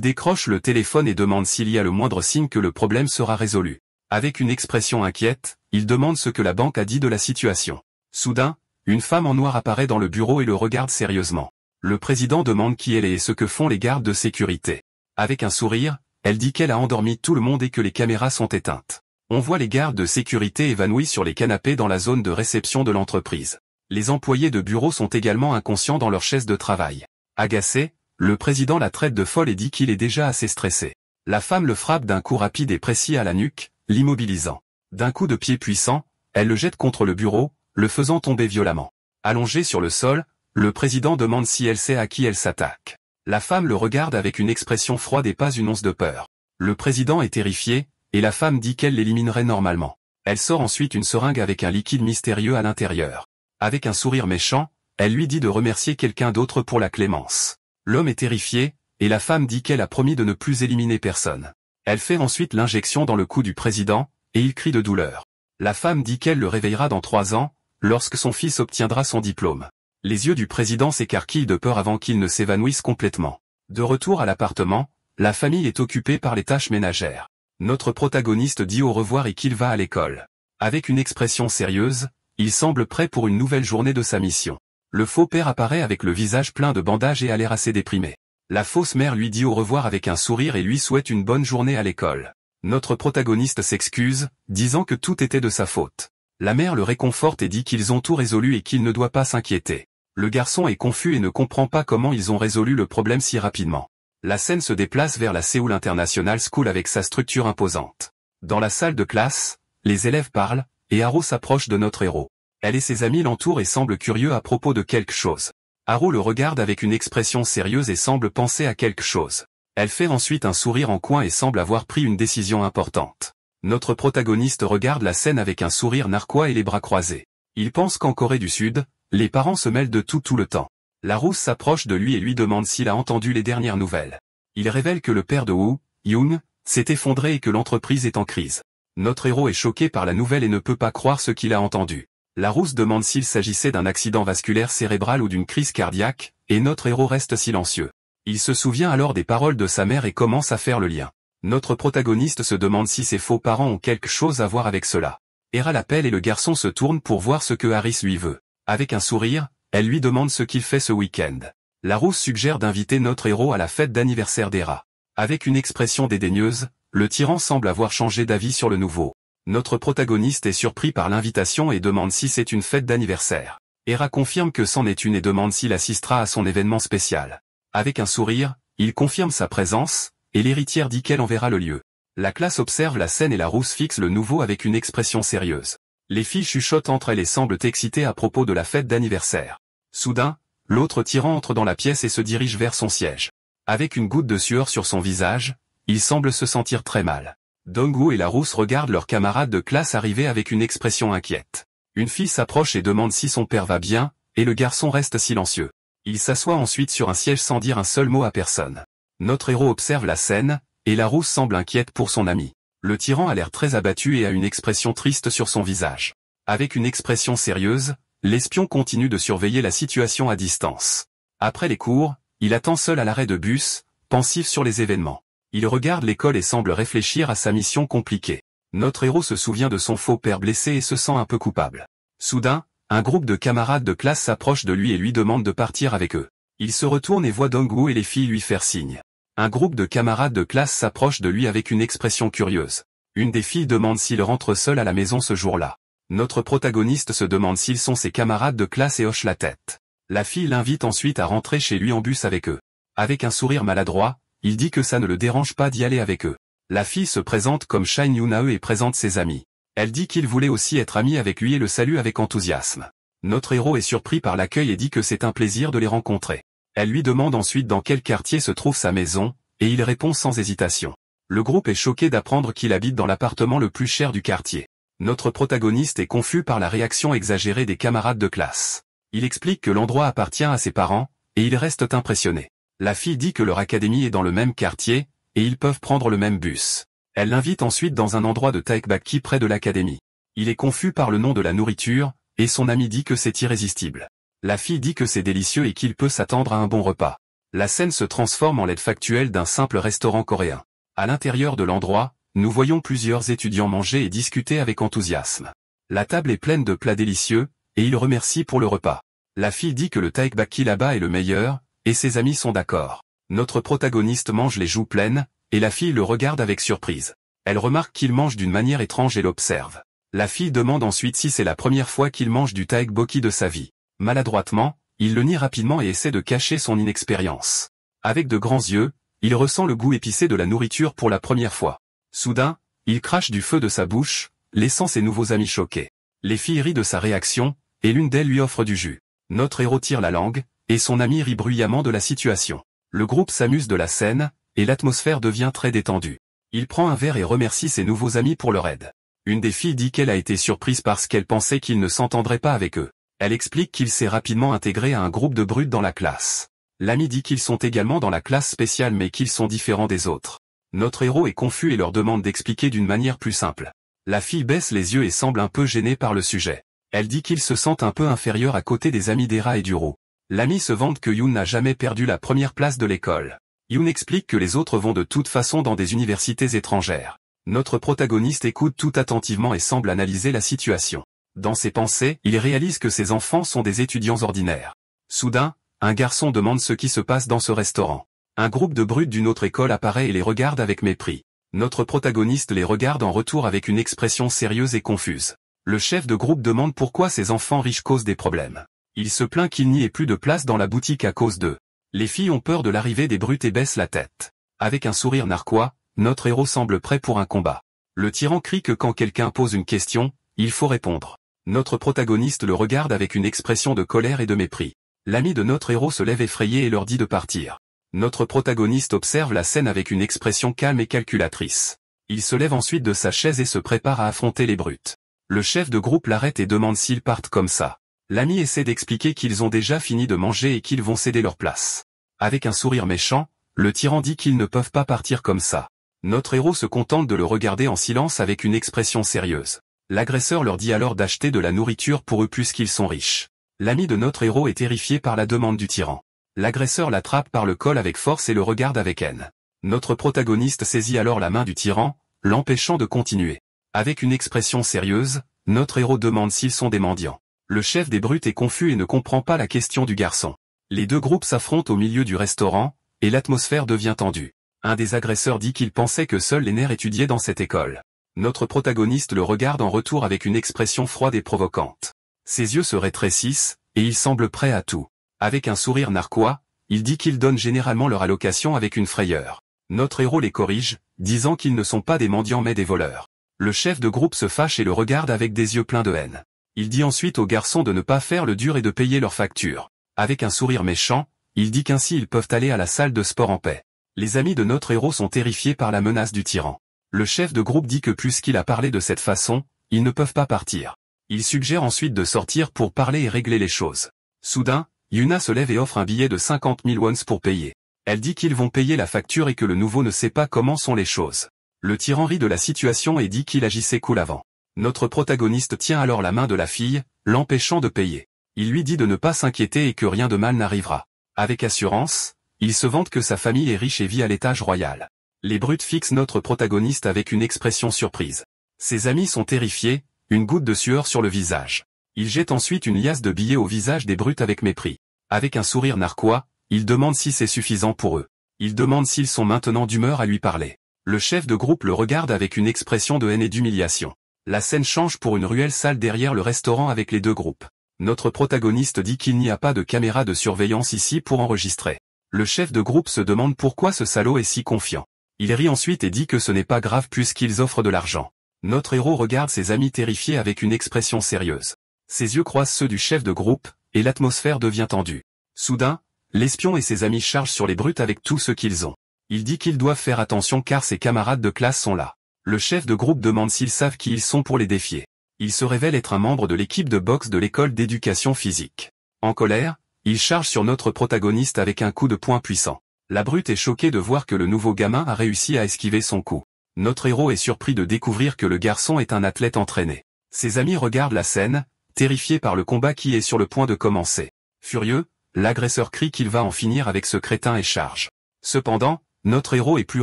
décroche le téléphone et demande s'il y a le moindre signe que le problème sera résolu. Avec une expression inquiète, il demande ce que la banque a dit de la situation. Soudain, une femme en noir apparaît dans le bureau et le regarde sérieusement. Le président demande qui elle est et ce que font les gardes de sécurité. Avec un sourire, elle dit qu'elle a endormi tout le monde et que les caméras sont éteintes. On voit les gardes de sécurité évanouis sur les canapés dans la zone de réception de l'entreprise. Les employés de bureau sont également inconscients dans leur chaise de travail. Agacé, le président la traite de folle et dit qu'il est déjà assez stressé. La femme le frappe d'un coup rapide et précis à la nuque, l'immobilisant. D'un coup de pied puissant, elle le jette contre le bureau, le faisant tomber violemment. Allongé sur le sol, le président demande si elle sait à qui elle s'attaque. La femme le regarde avec une expression froide et pas une once de peur. Le président est terrifié, et la femme dit qu'elle l'éliminerait normalement. Elle sort ensuite une seringue avec un liquide mystérieux à l'intérieur. Avec un sourire méchant, elle lui dit de remercier quelqu'un d'autre pour la clémence. L'homme est terrifié, et la femme dit qu'elle a promis de ne plus éliminer personne. Elle fait ensuite l'injection dans le cou du président, et il crie de douleur. La femme dit qu'elle le réveillera dans 3 ans, lorsque son fils obtiendra son diplôme. Les yeux du président s'écarquillent de peur avant qu'il ne s'évanouisse complètement. De retour à l'appartement, la famille est occupée par les tâches ménagères. Notre protagoniste dit au revoir et qu'il va à l'école. Avec une expression sérieuse, il semble prêt pour une nouvelle journée de sa mission. Le faux père apparaît avec le visage plein de bandages et a l'air assez déprimé. La fausse mère lui dit au revoir avec un sourire et lui souhaite une bonne journée à l'école. Notre protagoniste s'excuse, disant que tout était de sa faute. La mère le réconforte et dit qu'ils ont tout résolu et qu'il ne doit pas s'inquiéter. Le garçon est confus et ne comprend pas comment ils ont résolu le problème si rapidement. La scène se déplace vers la Seoul International School avec sa structure imposante. Dans la salle de classe, les élèves parlent, et Haru s'approche de notre héros. Elle et ses amis l'entourent et semblent curieux à propos de quelque chose. Haru le regarde avec une expression sérieuse et semble penser à quelque chose. Elle fait ensuite un sourire en coin et semble avoir pris une décision importante. Notre protagoniste regarde la scène avec un sourire narquois et les bras croisés. Il pense qu'en Corée du Sud, les parents se mêlent de tout le temps. La rousse s'approche de lui et lui demande s'il a entendu les dernières nouvelles. Il révèle que le père de Woo, Yoon, s'est effondré et que l'entreprise est en crise. Notre héros est choqué par la nouvelle et ne peut pas croire ce qu'il a entendu. La rousse demande s'il s'agissait d'un accident vasculaire cérébral ou d'une crise cardiaque, et notre héros reste silencieux. Il se souvient alors des paroles de sa mère et commence à faire le lien. Notre protagoniste se demande si ses faux parents ont quelque chose à voir avec cela. Hera l'appelle et le garçon se tourne pour voir ce que Harris lui veut. Avec un sourire, elle lui demande ce qu'il fait ce week-end. La rousse suggère d'inviter notre héros à la fête d'anniversaire d'Hera. Avec une expression dédaigneuse, le tyran semble avoir changé d'avis sur le nouveau. Notre protagoniste est surpris par l'invitation et demande si c'est une fête d'anniversaire. Hera confirme que c'en est une et demande s'il assistera à son événement spécial. Avec un sourire, il confirme sa présence, et l'héritière dit qu'elle enverra le lieu. La classe observe la scène et la rousse fixe le nouveau avec une expression sérieuse. Les filles chuchotent entre elles et semblent excitées à propos de la fête d'anniversaire. Soudain, l'autre tyran entre dans la pièce et se dirige vers son siège. Avec une goutte de sueur sur son visage, il semble se sentir très mal. Dong-woo et la rousse regardent leur camarade de classe arriver avec une expression inquiète. Une fille s'approche et demande si son père va bien, et le garçon reste silencieux. Il s'assoit ensuite sur un siège sans dire un seul mot à personne. Notre héros observe la scène, et la rousse semble inquiète pour son ami. Le tyran a l'air très abattu et a une expression triste sur son visage. Avec une expression sérieuse, l'espion continue de surveiller la situation à distance. Après les cours, il attend seul à l'arrêt de bus, pensif sur les événements. Il regarde l'école et semble réfléchir à sa mission compliquée. Notre héros se souvient de son faux père blessé et se sent un peu coupable. Soudain, un groupe de camarades de classe s'approche de lui et lui demande de partir avec eux. Il se retourne et voit Dong-woo et les filles lui faire signe. Un groupe de camarades de classe s'approche de lui avec une expression curieuse. Une des filles demande s'il rentre seul à la maison ce jour-là. Notre protagoniste se demande s'ils sont ses camarades de classe et hoche la tête. La fille l'invite ensuite à rentrer chez lui en bus avec eux. Avec un sourire maladroit, il dit que ça ne le dérange pas d'y aller avec eux. La fille se présente comme Shine Yoon-ae et présente ses amis. Elle dit qu'il voulait aussi être ami avec lui et le salue avec enthousiasme. Notre héros est surpris par l'accueil et dit que c'est un plaisir de les rencontrer. Elle lui demande ensuite dans quel quartier se trouve sa maison, et il répond sans hésitation. Le groupe est choqué d'apprendre qu'il habite dans l'appartement le plus cher du quartier. Notre protagoniste est confus par la réaction exagérée des camarades de classe. Il explique que l'endroit appartient à ses parents, et il reste impressionné. La fille dit que leur académie est dans le même quartier, et ils peuvent prendre le même bus. Elle l'invite ensuite dans un endroit de taekbaki près de l'académie. Il est confus par le nom de la nourriture, et son ami dit que c'est irrésistible. La fille dit que c'est délicieux et qu'il peut s'attendre à un bon repas. La scène se transforme en l'aide factuelle d'un simple restaurant coréen. À l'intérieur de l'endroit, nous voyons plusieurs étudiants manger et discuter avec enthousiasme. La table est pleine de plats délicieux, et ils remercient pour le repas. La fille dit que le taekbaki là-bas est le meilleur, et ses amis sont d'accord. Notre protagoniste mange les joues pleines, et la fille le regarde avec surprise. Elle remarque qu'il mange d'une manière étrange et l'observe. La fille demande ensuite si c'est la première fois qu'il mange du taekbokki de sa vie. Maladroitement, il le nie rapidement et essaie de cacher son inexpérience. Avec de grands yeux, il ressent le goût épicé de la nourriture pour la première fois. Soudain, il crache du feu de sa bouche, laissant ses nouveaux amis choqués. Les filles rient de sa réaction, et l'une d'elles lui offre du jus. Notre héros tire la langue, et son ami rit bruyamment de la situation. Le groupe s'amuse de la scène, et l'atmosphère devient très détendue. Il prend un verre et remercie ses nouveaux amis pour leur aide. Une des filles dit qu'elle a été surprise parce qu'elle pensait qu'il ne s'entendrait pas avec eux. Elle explique qu'il s'est rapidement intégré à un groupe de brutes dans la classe. L'ami dit qu'ils sont également dans la classe spéciale mais qu'ils sont différents des autres. Notre héros est confus et leur demande d'expliquer d'une manière plus simple. La fille baisse les yeux et semble un peu gênée par le sujet. Elle dit qu'ils se sentent un peu inférieurs à côté des amis d'Era et d'Uro. L'ami se vante que Yoon n'a jamais perdu la première place de l'école. Yoon explique que les autres vont de toute façon dans des universités étrangères. Notre protagoniste écoute tout attentivement et semble analyser la situation. Dans ses pensées, il réalise que ses enfants sont des étudiants ordinaires. Soudain, un garçon demande ce qui se passe dans ce restaurant. Un groupe de brutes d'une autre école apparaît et les regarde avec mépris. Notre protagoniste les regarde en retour avec une expression sérieuse et confuse. Le chef de groupe demande pourquoi ces enfants riches causent des problèmes. Il se plaint qu'il n'y ait plus de place dans la boutique à cause d'eux. Les filles ont peur de l'arrivée des brutes et baissent la tête. Avec un sourire narquois, notre héros semble prêt pour un combat. Le tyran crie que quand quelqu'un pose une question, il faut répondre. Notre protagoniste le regarde avec une expression de colère et de mépris. L'ami de notre héros se lève effrayé et leur dit de partir. Notre protagoniste observe la scène avec une expression calme et calculatrice. Il se lève ensuite de sa chaise et se prépare à affronter les brutes. Le chef de groupe l'arrête et demande s'ils partent comme ça. L'ami essaie d'expliquer qu'ils ont déjà fini de manger et qu'ils vont céder leur place. Avec un sourire méchant, le tyran dit qu'ils ne peuvent pas partir comme ça. Notre héros se contente de le regarder en silence avec une expression sérieuse. L'agresseur leur dit alors d'acheter de la nourriture pour eux puisqu'ils sont riches. L'ami de notre héros est terrifié par la demande du tyran. L'agresseur l'attrape par le col avec force et le regarde avec haine. Notre protagoniste saisit alors la main du tyran, l'empêchant de continuer. Avec une expression sérieuse, notre héros demande s'ils sont des mendiants. Le chef des brutes est confus et ne comprend pas la question du garçon. Les deux groupes s'affrontent au milieu du restaurant, et l'atmosphère devient tendue. Un des agresseurs dit qu'il pensait que seuls les nerfs étudiaient dans cette école. Notre protagoniste le regarde en retour avec une expression froide et provocante. Ses yeux se rétrécissent, et il semble prêt à tout. Avec un sourire narquois, il dit qu'ils donnent généralement leur allocation avec une frayeur. Notre héros les corrige, disant qu'ils ne sont pas des mendiants mais des voleurs. Le chef de groupe se fâche et le regarde avec des yeux pleins de haine. Il dit ensuite aux garçons de ne pas faire le dur et de payer leurs factures. Avec un sourire méchant, il dit qu'ainsi ils peuvent aller à la salle de sport en paix. Les amis de notre héros sont terrifiés par la menace du tyran. Le chef de groupe dit que puisqu'il a parlé de cette façon, ils ne peuvent pas partir. Il suggère ensuite de sortir pour parler et régler les choses. Soudain, Yuna se lève et offre un billet de 50 000 wons pour payer. Elle dit qu'ils vont payer la facture et que le nouveau ne sait pas comment sont les choses. Le tyran rit de la situation et dit qu'il agissait cool avant. Notre protagoniste tient alors la main de la fille, l'empêchant de payer. Il lui dit de ne pas s'inquiéter et que rien de mal n'arrivera. Avec assurance, il se vante que sa famille est riche et vit à l'étage royal. Les brutes fixent notre protagoniste avec une expression surprise. Ses amis sont terrifiés, une goutte de sueur sur le visage. Il jette ensuite une liasse de billets au visage des brutes avec mépris. Avec un sourire narquois, il demande si c'est suffisant pour eux. Il demande s'ils sont maintenant d'humeur à lui parler. Le chef de groupe le regarde avec une expression de haine et d'humiliation. La scène change pour une ruelle salle derrière le restaurant avec les deux groupes. Notre protagoniste dit qu'il n'y a pas de caméra de surveillance ici pour enregistrer. Le chef de groupe se demande pourquoi ce salaud est si confiant. Il rit ensuite et dit que ce n'est pas grave puisqu'ils offrent de l'argent. Notre héros regarde ses amis terrifiés avec une expression sérieuse. Ses yeux croisent ceux du chef de groupe, et l'atmosphère devient tendue. Soudain, l'espion et ses amis chargent sur les brutes avec tout ce qu'ils ont. Il dit qu'ils doivent faire attention car ses camarades de classe sont là. Le chef de groupe demande s'ils savent qui ils sont pour les défier. Il se révèle être un membre de l'équipe de boxe de l'école d'éducation physique. En colère, il charge sur notre protagoniste avec un coup de poing puissant. La brute est choquée de voir que le nouveau gamin a réussi à esquiver son coup. Notre héros est surpris de découvrir que le garçon est un athlète entraîné. Ses amis regardent la scène, terrifiés par le combat qui est sur le point de commencer. Furieux, l'agresseur crie qu'il va en finir avec ce crétin et charge. Cependant, notre héros est plus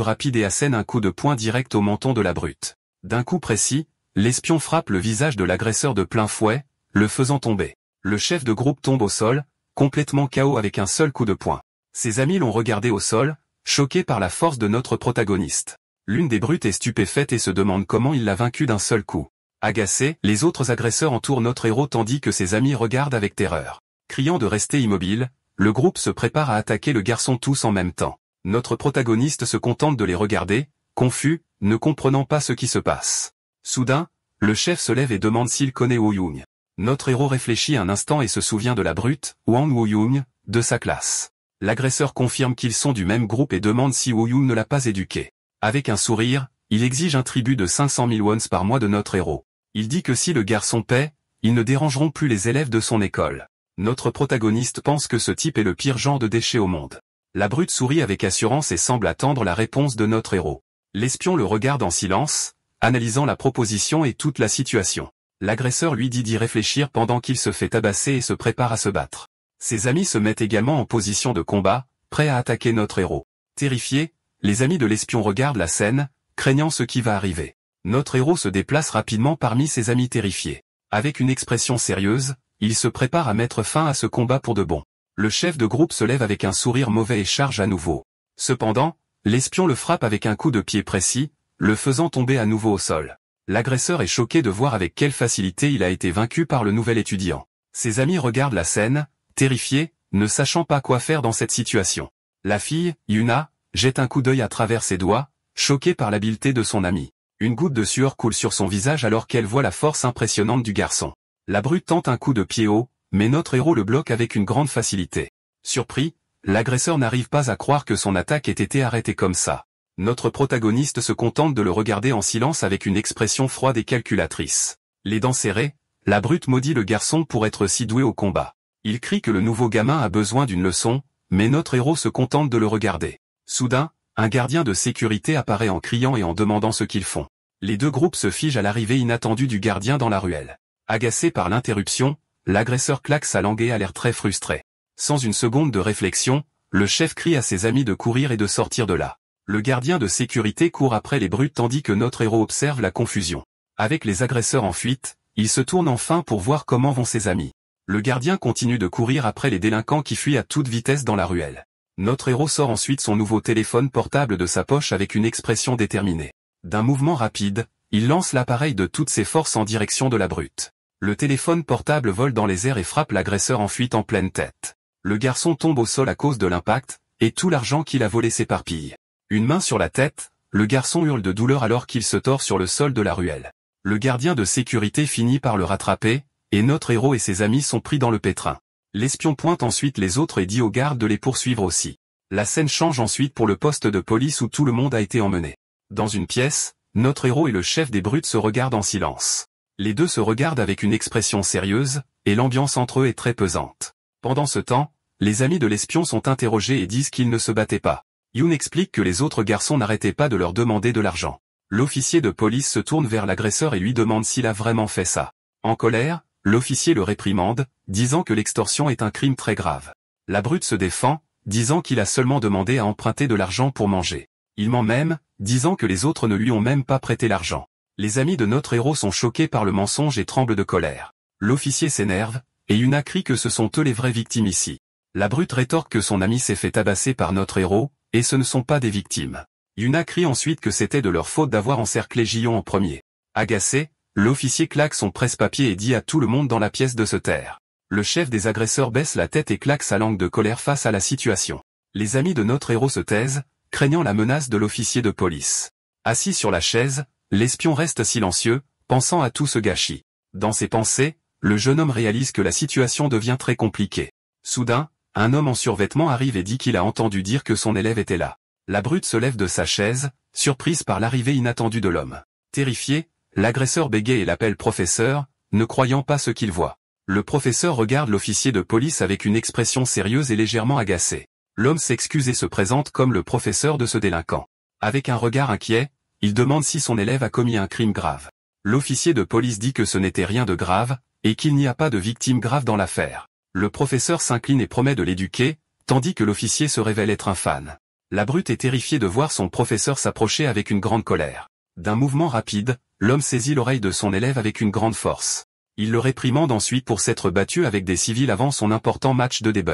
rapide et assène un coup de poing direct au menton de la brute. D'un coup précis, l'espion frappe le visage de l'agresseur de plein fouet, le faisant tomber. Le chef de groupe tombe au sol, complètement KO avec un seul coup de poing. Ses amis l'ont regardé au sol, choqués par la force de notre protagoniste. L'une des brutes est stupéfaite et se demande comment il l'a vaincu d'un seul coup. Agacés, les autres agresseurs entourent notre héros tandis que ses amis regardent avec terreur. Criant de rester immobile, le groupe se prépare à attaquer le garçon tous en même temps. Notre protagoniste se contente de les regarder, confus, ne comprenant pas ce qui se passe. Soudain, le chef se lève et demande s'il connaît Woo-young. Notre héros réfléchit un instant et se souvient de la brute, Wang Woo-young, de sa classe. L'agresseur confirme qu'ils sont du même groupe et demande si Woo-young ne l'a pas éduqué. Avec un sourire, il exige un tribut de 500 000 wons par mois de notre héros. Il dit que si le garçon paie, ils ne dérangeront plus les élèves de son école. Notre protagoniste pense que ce type est le pire genre de déchet au monde. La brute sourit avec assurance et semble attendre la réponse de notre héros. L'espion le regarde en silence, analysant la proposition et toute la situation. L'agresseur lui dit d'y réfléchir pendant qu'il se fait tabasser et se prépare à se battre. Ses amis se mettent également en position de combat, prêts à attaquer notre héros. Terrifiés, les amis de l'espion regardent la scène, craignant ce qui va arriver. Notre héros se déplace rapidement parmi ses amis terrifiés. Avec une expression sérieuse, il se prépare à mettre fin à ce combat pour de bon. Le chef de groupe se lève avec un sourire mauvais et charge à nouveau. Cependant, l'espion le frappe avec un coup de pied précis, le faisant tomber à nouveau au sol. L'agresseur est choqué de voir avec quelle facilité il a été vaincu par le nouvel étudiant. Ses amis regardent la scène, terrifiés, ne sachant pas quoi faire dans cette situation. La fille, Yuna, jette un coup d'œil à travers ses doigts, choquée par l'habileté de son ami. Une goutte de sueur coule sur son visage alors qu'elle voit la force impressionnante du garçon. La brute tente un coup de pied haut, mais notre héros le bloque avec une grande facilité. Surpris, l'agresseur n'arrive pas à croire que son attaque ait été arrêtée comme ça. Notre protagoniste se contente de le regarder en silence avec une expression froide et calculatrice. Les dents serrées, la brute maudit le garçon pour être si doué au combat. Il crie que le nouveau gamin a besoin d'une leçon, mais notre héros se contente de le regarder. Soudain, un gardien de sécurité apparaît en criant et en demandant ce qu'ils font. Les deux groupes se figent à l'arrivée inattendue du gardien dans la ruelle. Agacé par l'interruption, l'agresseur claque sa langue et a l'air très frustré. Sans une seconde de réflexion, le chef crie à ses amis de courir et de sortir de là. Le gardien de sécurité court après les brutes tandis que notre héros observe la confusion. Avec les agresseurs en fuite, il se tourne enfin pour voir comment vont ses amis. Le gardien continue de courir après les délinquants qui fuient à toute vitesse dans la ruelle. Notre héros sort ensuite son nouveau téléphone portable de sa poche avec une expression déterminée. D'un mouvement rapide, il lance l'appareil de toutes ses forces en direction de la brute. Le téléphone portable vole dans les airs et frappe l'agresseur en fuite en pleine tête. Le garçon tombe au sol à cause de l'impact, et tout l'argent qu'il a volé s'éparpille. Une main sur la tête, le garçon hurle de douleur alors qu'il se tord sur le sol de la ruelle. Le gardien de sécurité finit par le rattraper, et notre héros et ses amis sont pris dans le pétrin. L'espion pointe ensuite les autres et dit aux gardes de les poursuivre aussi. La scène change ensuite pour le poste de police où tout le monde a été emmené. Dans une pièce, notre héros et le chef des brutes se regardent en silence. Les deux se regardent avec une expression sérieuse, et l'ambiance entre eux est très pesante. Pendant ce temps, les amis de l'espion sont interrogés et disent qu'ils ne se battaient pas. Yoon explique que les autres garçons n'arrêtaient pas de leur demander de l'argent. L'officier de police se tourne vers l'agresseur et lui demande s'il a vraiment fait ça. En colère, l'officier le réprimande, disant que l'extorsion est un crime très grave. La brute se défend, disant qu'il a seulement demandé à emprunter de l'argent pour manger. Il ment même, disant que les autres ne lui ont même pas prêté l'argent. Les amis de notre héros sont choqués par le mensonge et tremblent de colère. L'officier s'énerve, et Yuna crie que ce sont eux les vraies victimes ici. La brute rétorque que son ami s'est fait tabasser par notre héros, et ce ne sont pas des victimes. Yuna crie ensuite que c'était de leur faute d'avoir encerclé Jion en premier. Agacé, l'officier claque son presse-papier et dit à tout le monde dans la pièce de se taire. Le chef des agresseurs baisse la tête et claque sa langue de colère face à la situation. Les amis de notre héros se taisent, craignant la menace de l'officier de police. Assis sur la chaise, l'espion reste silencieux, pensant à tout ce gâchis. Dans ses pensées, le jeune homme réalise que la situation devient très compliquée. Soudain, un homme en survêtement arrive et dit qu'il a entendu dire que son élève était là. La brute se lève de sa chaise, surprise par l'arrivée inattendue de l'homme. Terrifié, l'agresseur bégaye et l'appelle professeur, ne croyant pas ce qu'il voit. Le professeur regarde l'officier de police avec une expression sérieuse et légèrement agacée. L'homme s'excuse et se présente comme le professeur de ce délinquant. Avec un regard inquiet, il demande si son élève a commis un crime grave. L'officier de police dit que ce n'était rien de grave, et qu'il n'y a pas de victime grave dans l'affaire. Le professeur s'incline et promet de l'éduquer, tandis que l'officier se révèle être un fan. La brute est terrifiée de voir son professeur s'approcher avec une grande colère. D'un mouvement rapide, l'homme saisit l'oreille de son élève avec une grande force. Il le réprimande ensuite pour s'être battu avec des civils avant son important match de début.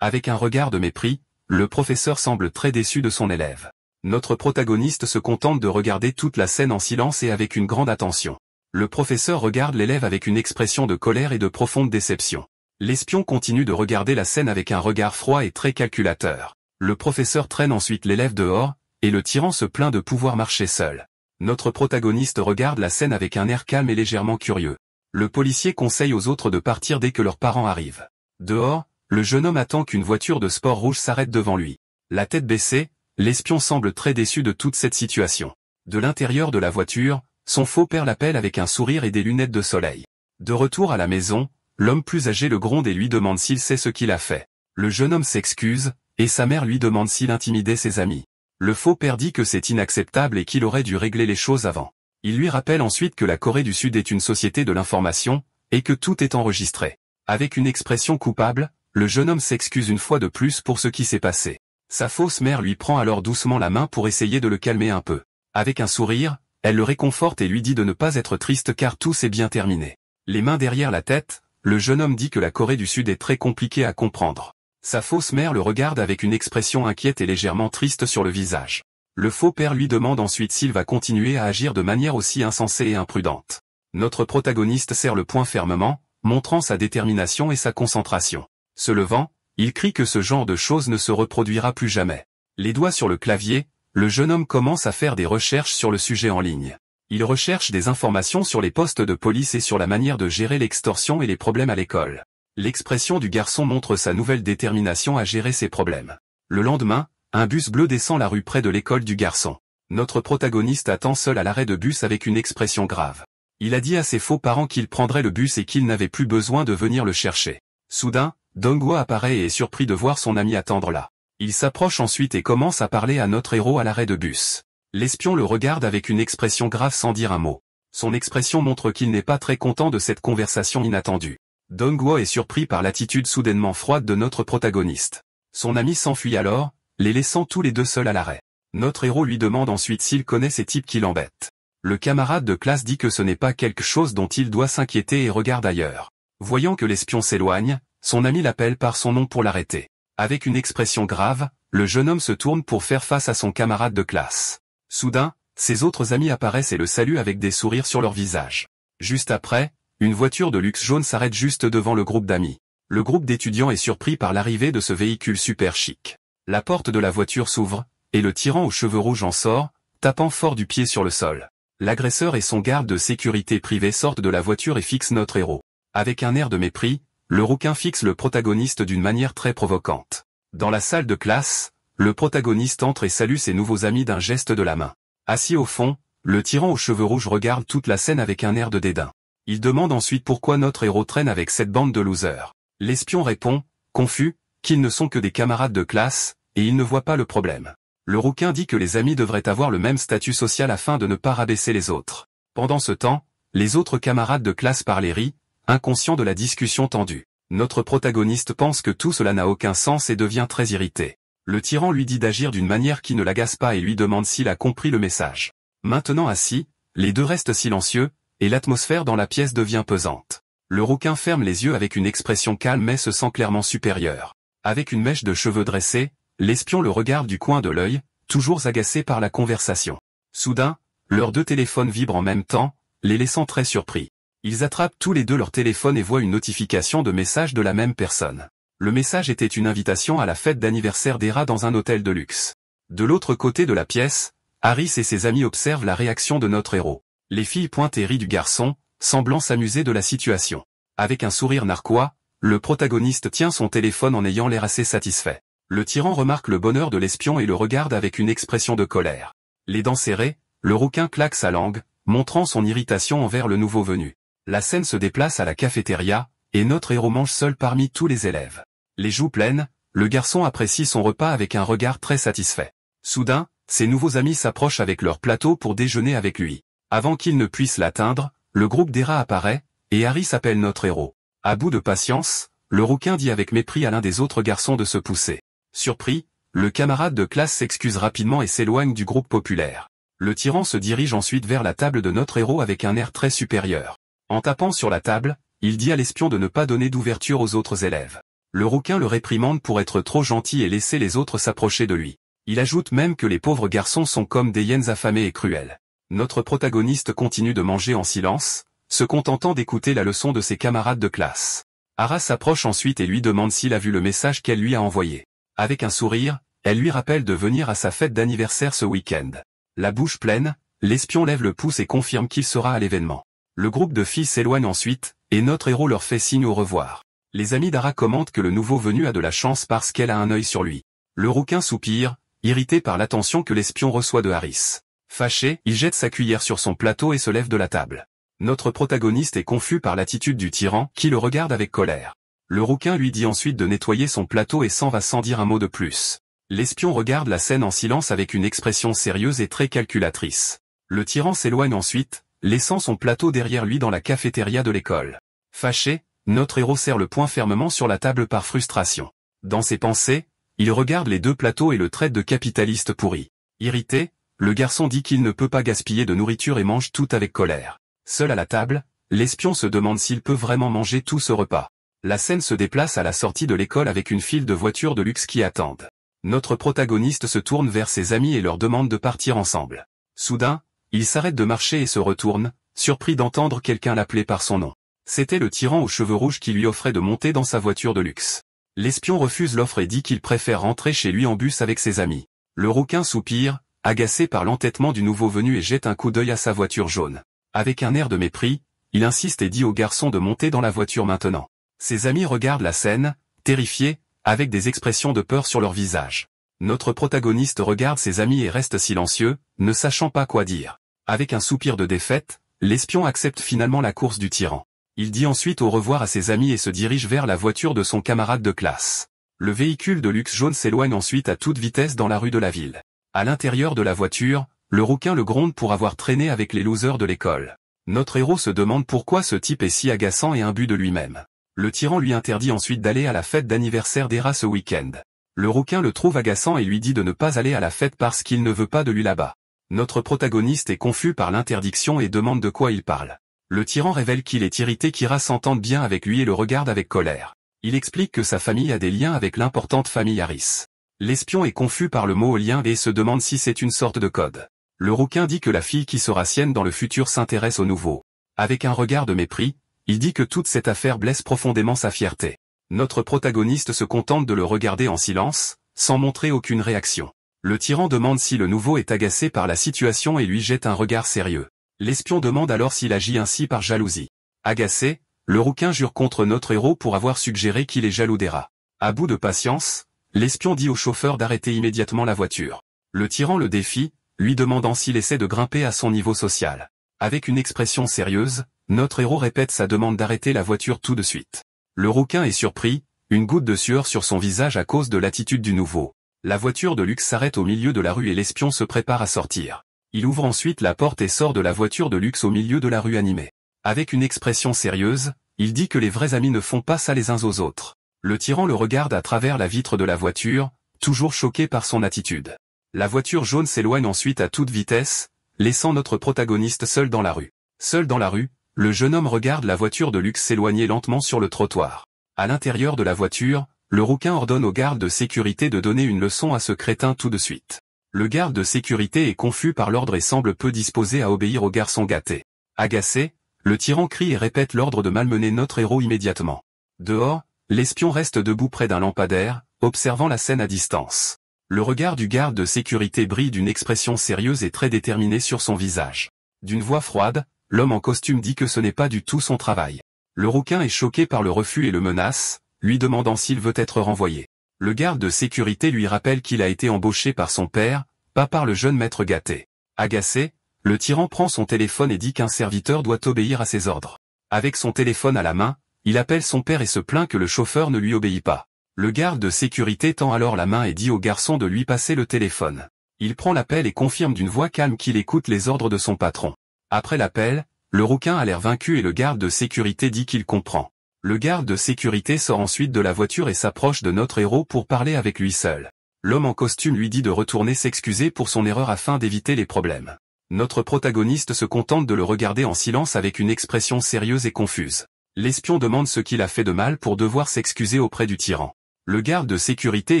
Avec un regard de mépris, le professeur semble très déçu de son élève. Notre protagoniste se contente de regarder toute la scène en silence et avec une grande attention. Le professeur regarde l'élève avec une expression de colère et de profonde déception. L'espion continue de regarder la scène avec un regard froid et très calculateur. Le professeur traîne ensuite l'élève dehors, et le tyran se plaint de pouvoir marcher seul. Notre protagoniste regarde la scène avec un air calme et légèrement curieux. Le policier conseille aux autres de partir dès que leurs parents arrivent. Dehors, le jeune homme attend qu'une voiture de sport rouge s'arrête devant lui. La tête baissée, l'espion semble très déçu de toute cette situation. De l'intérieur de la voiture, son faux père l'appelle avec un sourire et des lunettes de soleil. De retour à la maison, l'homme plus âgé le gronde et lui demande s'il sait ce qu'il a fait. Le jeune homme s'excuse, et sa mère lui demande s'il intimidait ses amis. Le faux père dit que c'est inacceptable et qu'il aurait dû régler les choses avant. Il lui rappelle ensuite que la Corée du Sud est une société de l'information, et que tout est enregistré. Avec une expression coupable, le jeune homme s'excuse une fois de plus pour ce qui s'est passé. Sa fausse mère lui prend alors doucement la main pour essayer de le calmer un peu. Avec un sourire, elle le réconforte et lui dit de ne pas être triste car tout s'est bien terminé. Les mains derrière la tête, le jeune homme dit que la Corée du Sud est très compliquée à comprendre. Sa fausse mère le regarde avec une expression inquiète et légèrement triste sur le visage. Le faux père lui demande ensuite s'il va continuer à agir de manière aussi insensée et imprudente. Notre protagoniste serre le poing fermement, montrant sa détermination et sa concentration. Se levant, il crie que ce genre de choses ne se reproduira plus jamais. Les doigts sur le clavier, le jeune homme commence à faire des recherches sur le sujet en ligne. Il recherche des informations sur les postes de police et sur la manière de gérer l'extorsion et les problèmes à l'école. L'expression du garçon montre sa nouvelle détermination à gérer ses problèmes. Le lendemain, un bus bleu descend la rue près de l'école du garçon. Notre protagoniste attend seul à l'arrêt de bus avec une expression grave. Il a dit à ses faux parents qu'il prendrait le bus et qu'il n'avait plus besoin de venir le chercher. Soudain, Dong-Hwa apparaît et est surpris de voir son ami attendre là. Il s'approche ensuite et commence à parler à notre héros à l'arrêt de bus. L'espion le regarde avec une expression grave sans dire un mot. Son expression montre qu'il n'est pas très content de cette conversation inattendue. Dong-Hwa est surpris par l'attitude soudainement froide de notre protagoniste. Son ami s'enfuit alors, les laissant tous les deux seuls à l'arrêt. Notre héros lui demande ensuite s'il connaît ces types qui l'embêtent. Le camarade de classe dit que ce n'est pas quelque chose dont il doit s'inquiéter et regarde ailleurs. Voyant que l'espion s'éloigne, son ami l'appelle par son nom pour l'arrêter. Avec une expression grave, le jeune homme se tourne pour faire face à son camarade de classe. Soudain, ses autres amis apparaissent et le saluent avec des sourires sur leur visage. Juste après, une voiture de luxe jaune s'arrête juste devant le groupe d'amis. Le groupe d'étudiants est surpris par l'arrivée de ce véhicule super chic. La porte de la voiture s'ouvre, et le tyran aux cheveux rouges en sort, tapant fort du pied sur le sol. L'agresseur et son garde de sécurité privé sortent de la voiture et fixent notre héros. Avec un air de mépris, le rouquin fixe le protagoniste d'une manière très provocante. Dans la salle de classe, le protagoniste entre et salue ses nouveaux amis d'un geste de la main. Assis au fond, le tyran aux cheveux rouges regarde toute la scène avec un air de dédain. Il demande ensuite pourquoi notre héros traîne avec cette bande de losers. L'espion répond, confus, qu'ils ne sont que des camarades de classe, et il ne voit pas le problème. Le rouquin dit que les amis devraient avoir le même statut social afin de ne pas rabaisser les autres. Pendant ce temps, les autres camarades de classe parlent et rient, inconscients de la discussion tendue. Notre protagoniste pense que tout cela n'a aucun sens et devient très irrité. Le tyran lui dit d'agir d'une manière qui ne l'agace pas et lui demande s'il a compris le message. Maintenant assis, les deux restent silencieux, et l'atmosphère dans la pièce devient pesante. Le rouquin ferme les yeux avec une expression calme mais se sent clairement supérieur. Avec une mèche de cheveux dressée, l'espion le regarde du coin de l'œil, toujours agacé par la conversation. Soudain, leurs deux téléphones vibrent en même temps, les laissant très surpris. Ils attrapent tous les deux leur téléphone et voient une notification de message de la même personne. Le message était une invitation à la fête d'anniversaire d'Hera dans un hôtel de luxe. De l'autre côté de la pièce, Harris et ses amis observent la réaction de notre héros. Les filles pointent et rient du garçon, semblant s'amuser de la situation. Avec un sourire narquois, le protagoniste tient son téléphone en ayant l'air assez satisfait. Le tyran remarque le bonheur de l'espion et le regarde avec une expression de colère. Les dents serrées, le rouquin claque sa langue, montrant son irritation envers le nouveau venu. La scène se déplace à la cafétéria, et notre héros mange seul parmi tous les élèves. Les joues pleines, le garçon apprécie son repas avec un regard très satisfait. Soudain, ses nouveaux amis s'approchent avec leur plateau pour déjeuner avec lui. Avant qu'ils ne puissent l'atteindre, le groupe des rats apparaît, et Harry s'appelle notre héros. À bout de patience, le rouquin dit avec mépris à l'un des autres garçons de se pousser. Surpris, le camarade de classe s'excuse rapidement et s'éloigne du groupe populaire. Le tyran se dirige ensuite vers la table de notre héros avec un air très supérieur. En tapant sur la table, il dit à l'espion de ne pas donner d'ouverture aux autres élèves. Le rouquin le réprimande pour être trop gentil et laisser les autres s'approcher de lui. Il ajoute même que les pauvres garçons sont comme des hyènes affamées et cruelles. Notre protagoniste continue de manger en silence, se contentant d'écouter la leçon de ses camarades de classe. Hara s'approche ensuite et lui demande s'il a vu le message qu'elle lui a envoyé. Avec un sourire, elle lui rappelle de venir à sa fête d'anniversaire ce week-end. La bouche pleine, l'espion lève le pouce et confirme qu'il sera à l'événement. Le groupe de filles s'éloigne ensuite, et notre héros leur fait signe au revoir. Les amis d'Hara commentent que le nouveau venu a de la chance parce qu'elle a un œil sur lui. Le rouquin soupire, irrité par l'attention que l'espion reçoit de Harris. Fâché, il jette sa cuillère sur son plateau et se lève de la table. Notre protagoniste est confus par l'attitude du tyran, qui le regarde avec colère. Le rouquin lui dit ensuite de nettoyer son plateau et s'en va sans dire un mot de plus. L'espion regarde la scène en silence avec une expression sérieuse et très calculatrice. Le tyran s'éloigne ensuite, laissant son plateau derrière lui dans la cafétéria de l'école. Fâché, notre héros serre le poing fermement sur la table par frustration. Dans ses pensées, il regarde les deux plateaux et le traite de capitaliste pourri. Irrité, le garçon dit qu'il ne peut pas gaspiller de nourriture et mange tout avec colère. Seul à la table, l'espion se demande s'il peut vraiment manger tout ce repas. La scène se déplace à la sortie de l'école avec une file de voitures de luxe qui attendent. Notre protagoniste se tourne vers ses amis et leur demande de partir ensemble. Soudain, il s'arrête de marcher et se retourne, surpris d'entendre quelqu'un l'appeler par son nom. C'était le tyran aux cheveux rouges qui lui offrait de monter dans sa voiture de luxe. L'espion refuse l'offre et dit qu'il préfère rentrer chez lui en bus avec ses amis. Le rouquin soupire, agacé par l'entêtement du nouveau venu et jette un coup d'œil à sa voiture jaune. Avec un air de mépris, il insiste et dit au garçon de monter dans la voiture maintenant. Ses amis regardent la scène, terrifiés, avec des expressions de peur sur leur visage. Notre protagoniste regarde ses amis et reste silencieux, ne sachant pas quoi dire. Avec un soupir de défaite, l'espion accepte finalement la course du tyran. Il dit ensuite au revoir à ses amis et se dirige vers la voiture de son camarade de classe. Le véhicule de luxe jaune s'éloigne ensuite à toute vitesse dans la rue de la ville. À l'intérieur de la voiture, le rouquin le gronde pour avoir traîné avec les losers de l'école. Notre héros se demande pourquoi ce type est si agaçant et imbu de lui-même. Le tyran lui interdit ensuite d'aller à la fête d'anniversaire d'Hera ce week-end. Le rouquin le trouve agaçant et lui dit de ne pas aller à la fête parce qu'il ne veut pas de lui là-bas. Notre protagoniste est confus par l'interdiction et demande de quoi il parle. Le tyran révèle qu'il est irrité qu'Hera s'entende bien avec lui et le regarde avec colère. Il explique que sa famille a des liens avec l'importante famille Harris. L'espion est confus par le mot lien et se demande si c'est une sorte de code. Le rouquin dit que la fille qui sera sienne dans le futur s'intéresse au nouveau. Avec un regard de mépris, il dit que toute cette affaire blesse profondément sa fierté. Notre protagoniste se contente de le regarder en silence, sans montrer aucune réaction. Le tyran demande si le nouveau est agacé par la situation et lui jette un regard sérieux. L'espion demande alors s'il agit ainsi par jalousie. Agacé, le rouquin jure contre notre héros pour avoir suggéré qu'il est jaloux d'Hera. À bout de patience, l'espion dit au chauffeur d'arrêter immédiatement la voiture. Le tyran le défie, lui demandant s'il essaie de grimper à son niveau social. Avec une expression sérieuse, notre héros répète sa demande d'arrêter la voiture tout de suite. Le rouquin est surpris, une goutte de sueur sur son visage à cause de l'attitude du nouveau. La voiture de luxe s'arrête au milieu de la rue et l'espion se prépare à sortir. Il ouvre ensuite la porte et sort de la voiture de luxe au milieu de la rue animée. Avec une expression sérieuse, il dit que les vrais amis ne font pas ça les uns aux autres. Le tyran le regarde à travers la vitre de la voiture, toujours choqué par son attitude. La voiture jaune s'éloigne ensuite à toute vitesse, laissant notre protagoniste seul dans la rue. Seul dans la rue, le jeune homme regarde la voiture de luxe s'éloigner lentement sur le trottoir. À l'intérieur de la voiture, le rouquin ordonne au garde de sécurité de donner une leçon à ce crétin tout de suite. Le garde de sécurité est confus par l'ordre et semble peu disposé à obéir au garçon gâté. Agacé, le tyran crie et répète l'ordre de malmener notre héros immédiatement. Dehors, l'espion reste debout près d'un lampadaire, observant la scène à distance. Le regard du garde de sécurité brille d'une expression sérieuse et très déterminée sur son visage. D'une voix froide, l'homme en costume dit que ce n'est pas du tout son travail. Le rouquin est choqué par le refus et le menace, lui demandant s'il veut être renvoyé. Le garde de sécurité lui rappelle qu'il a été embauché par son père, pas par le jeune maître gâté. Agacé, le tyran prend son téléphone et dit qu'un serviteur doit obéir à ses ordres. Avec son téléphone à la main, il appelle son père et se plaint que le chauffeur ne lui obéit pas. Le garde de sécurité tend alors la main et dit au garçon de lui passer le téléphone. Il prend l'appel et confirme d'une voix calme qu'il écoute les ordres de son patron. Après l'appel, le rouquin a l'air vaincu et le garde de sécurité dit qu'il comprend. Le garde de sécurité sort ensuite de la voiture et s'approche de notre héros pour parler avec lui seul. L'homme en costume lui dit de retourner s'excuser pour son erreur afin d'éviter les problèmes. Notre protagoniste se contente de le regarder en silence avec une expression sérieuse et confuse. L'espion demande ce qu'il a fait de mal pour devoir s'excuser auprès du tyran. Le garde de sécurité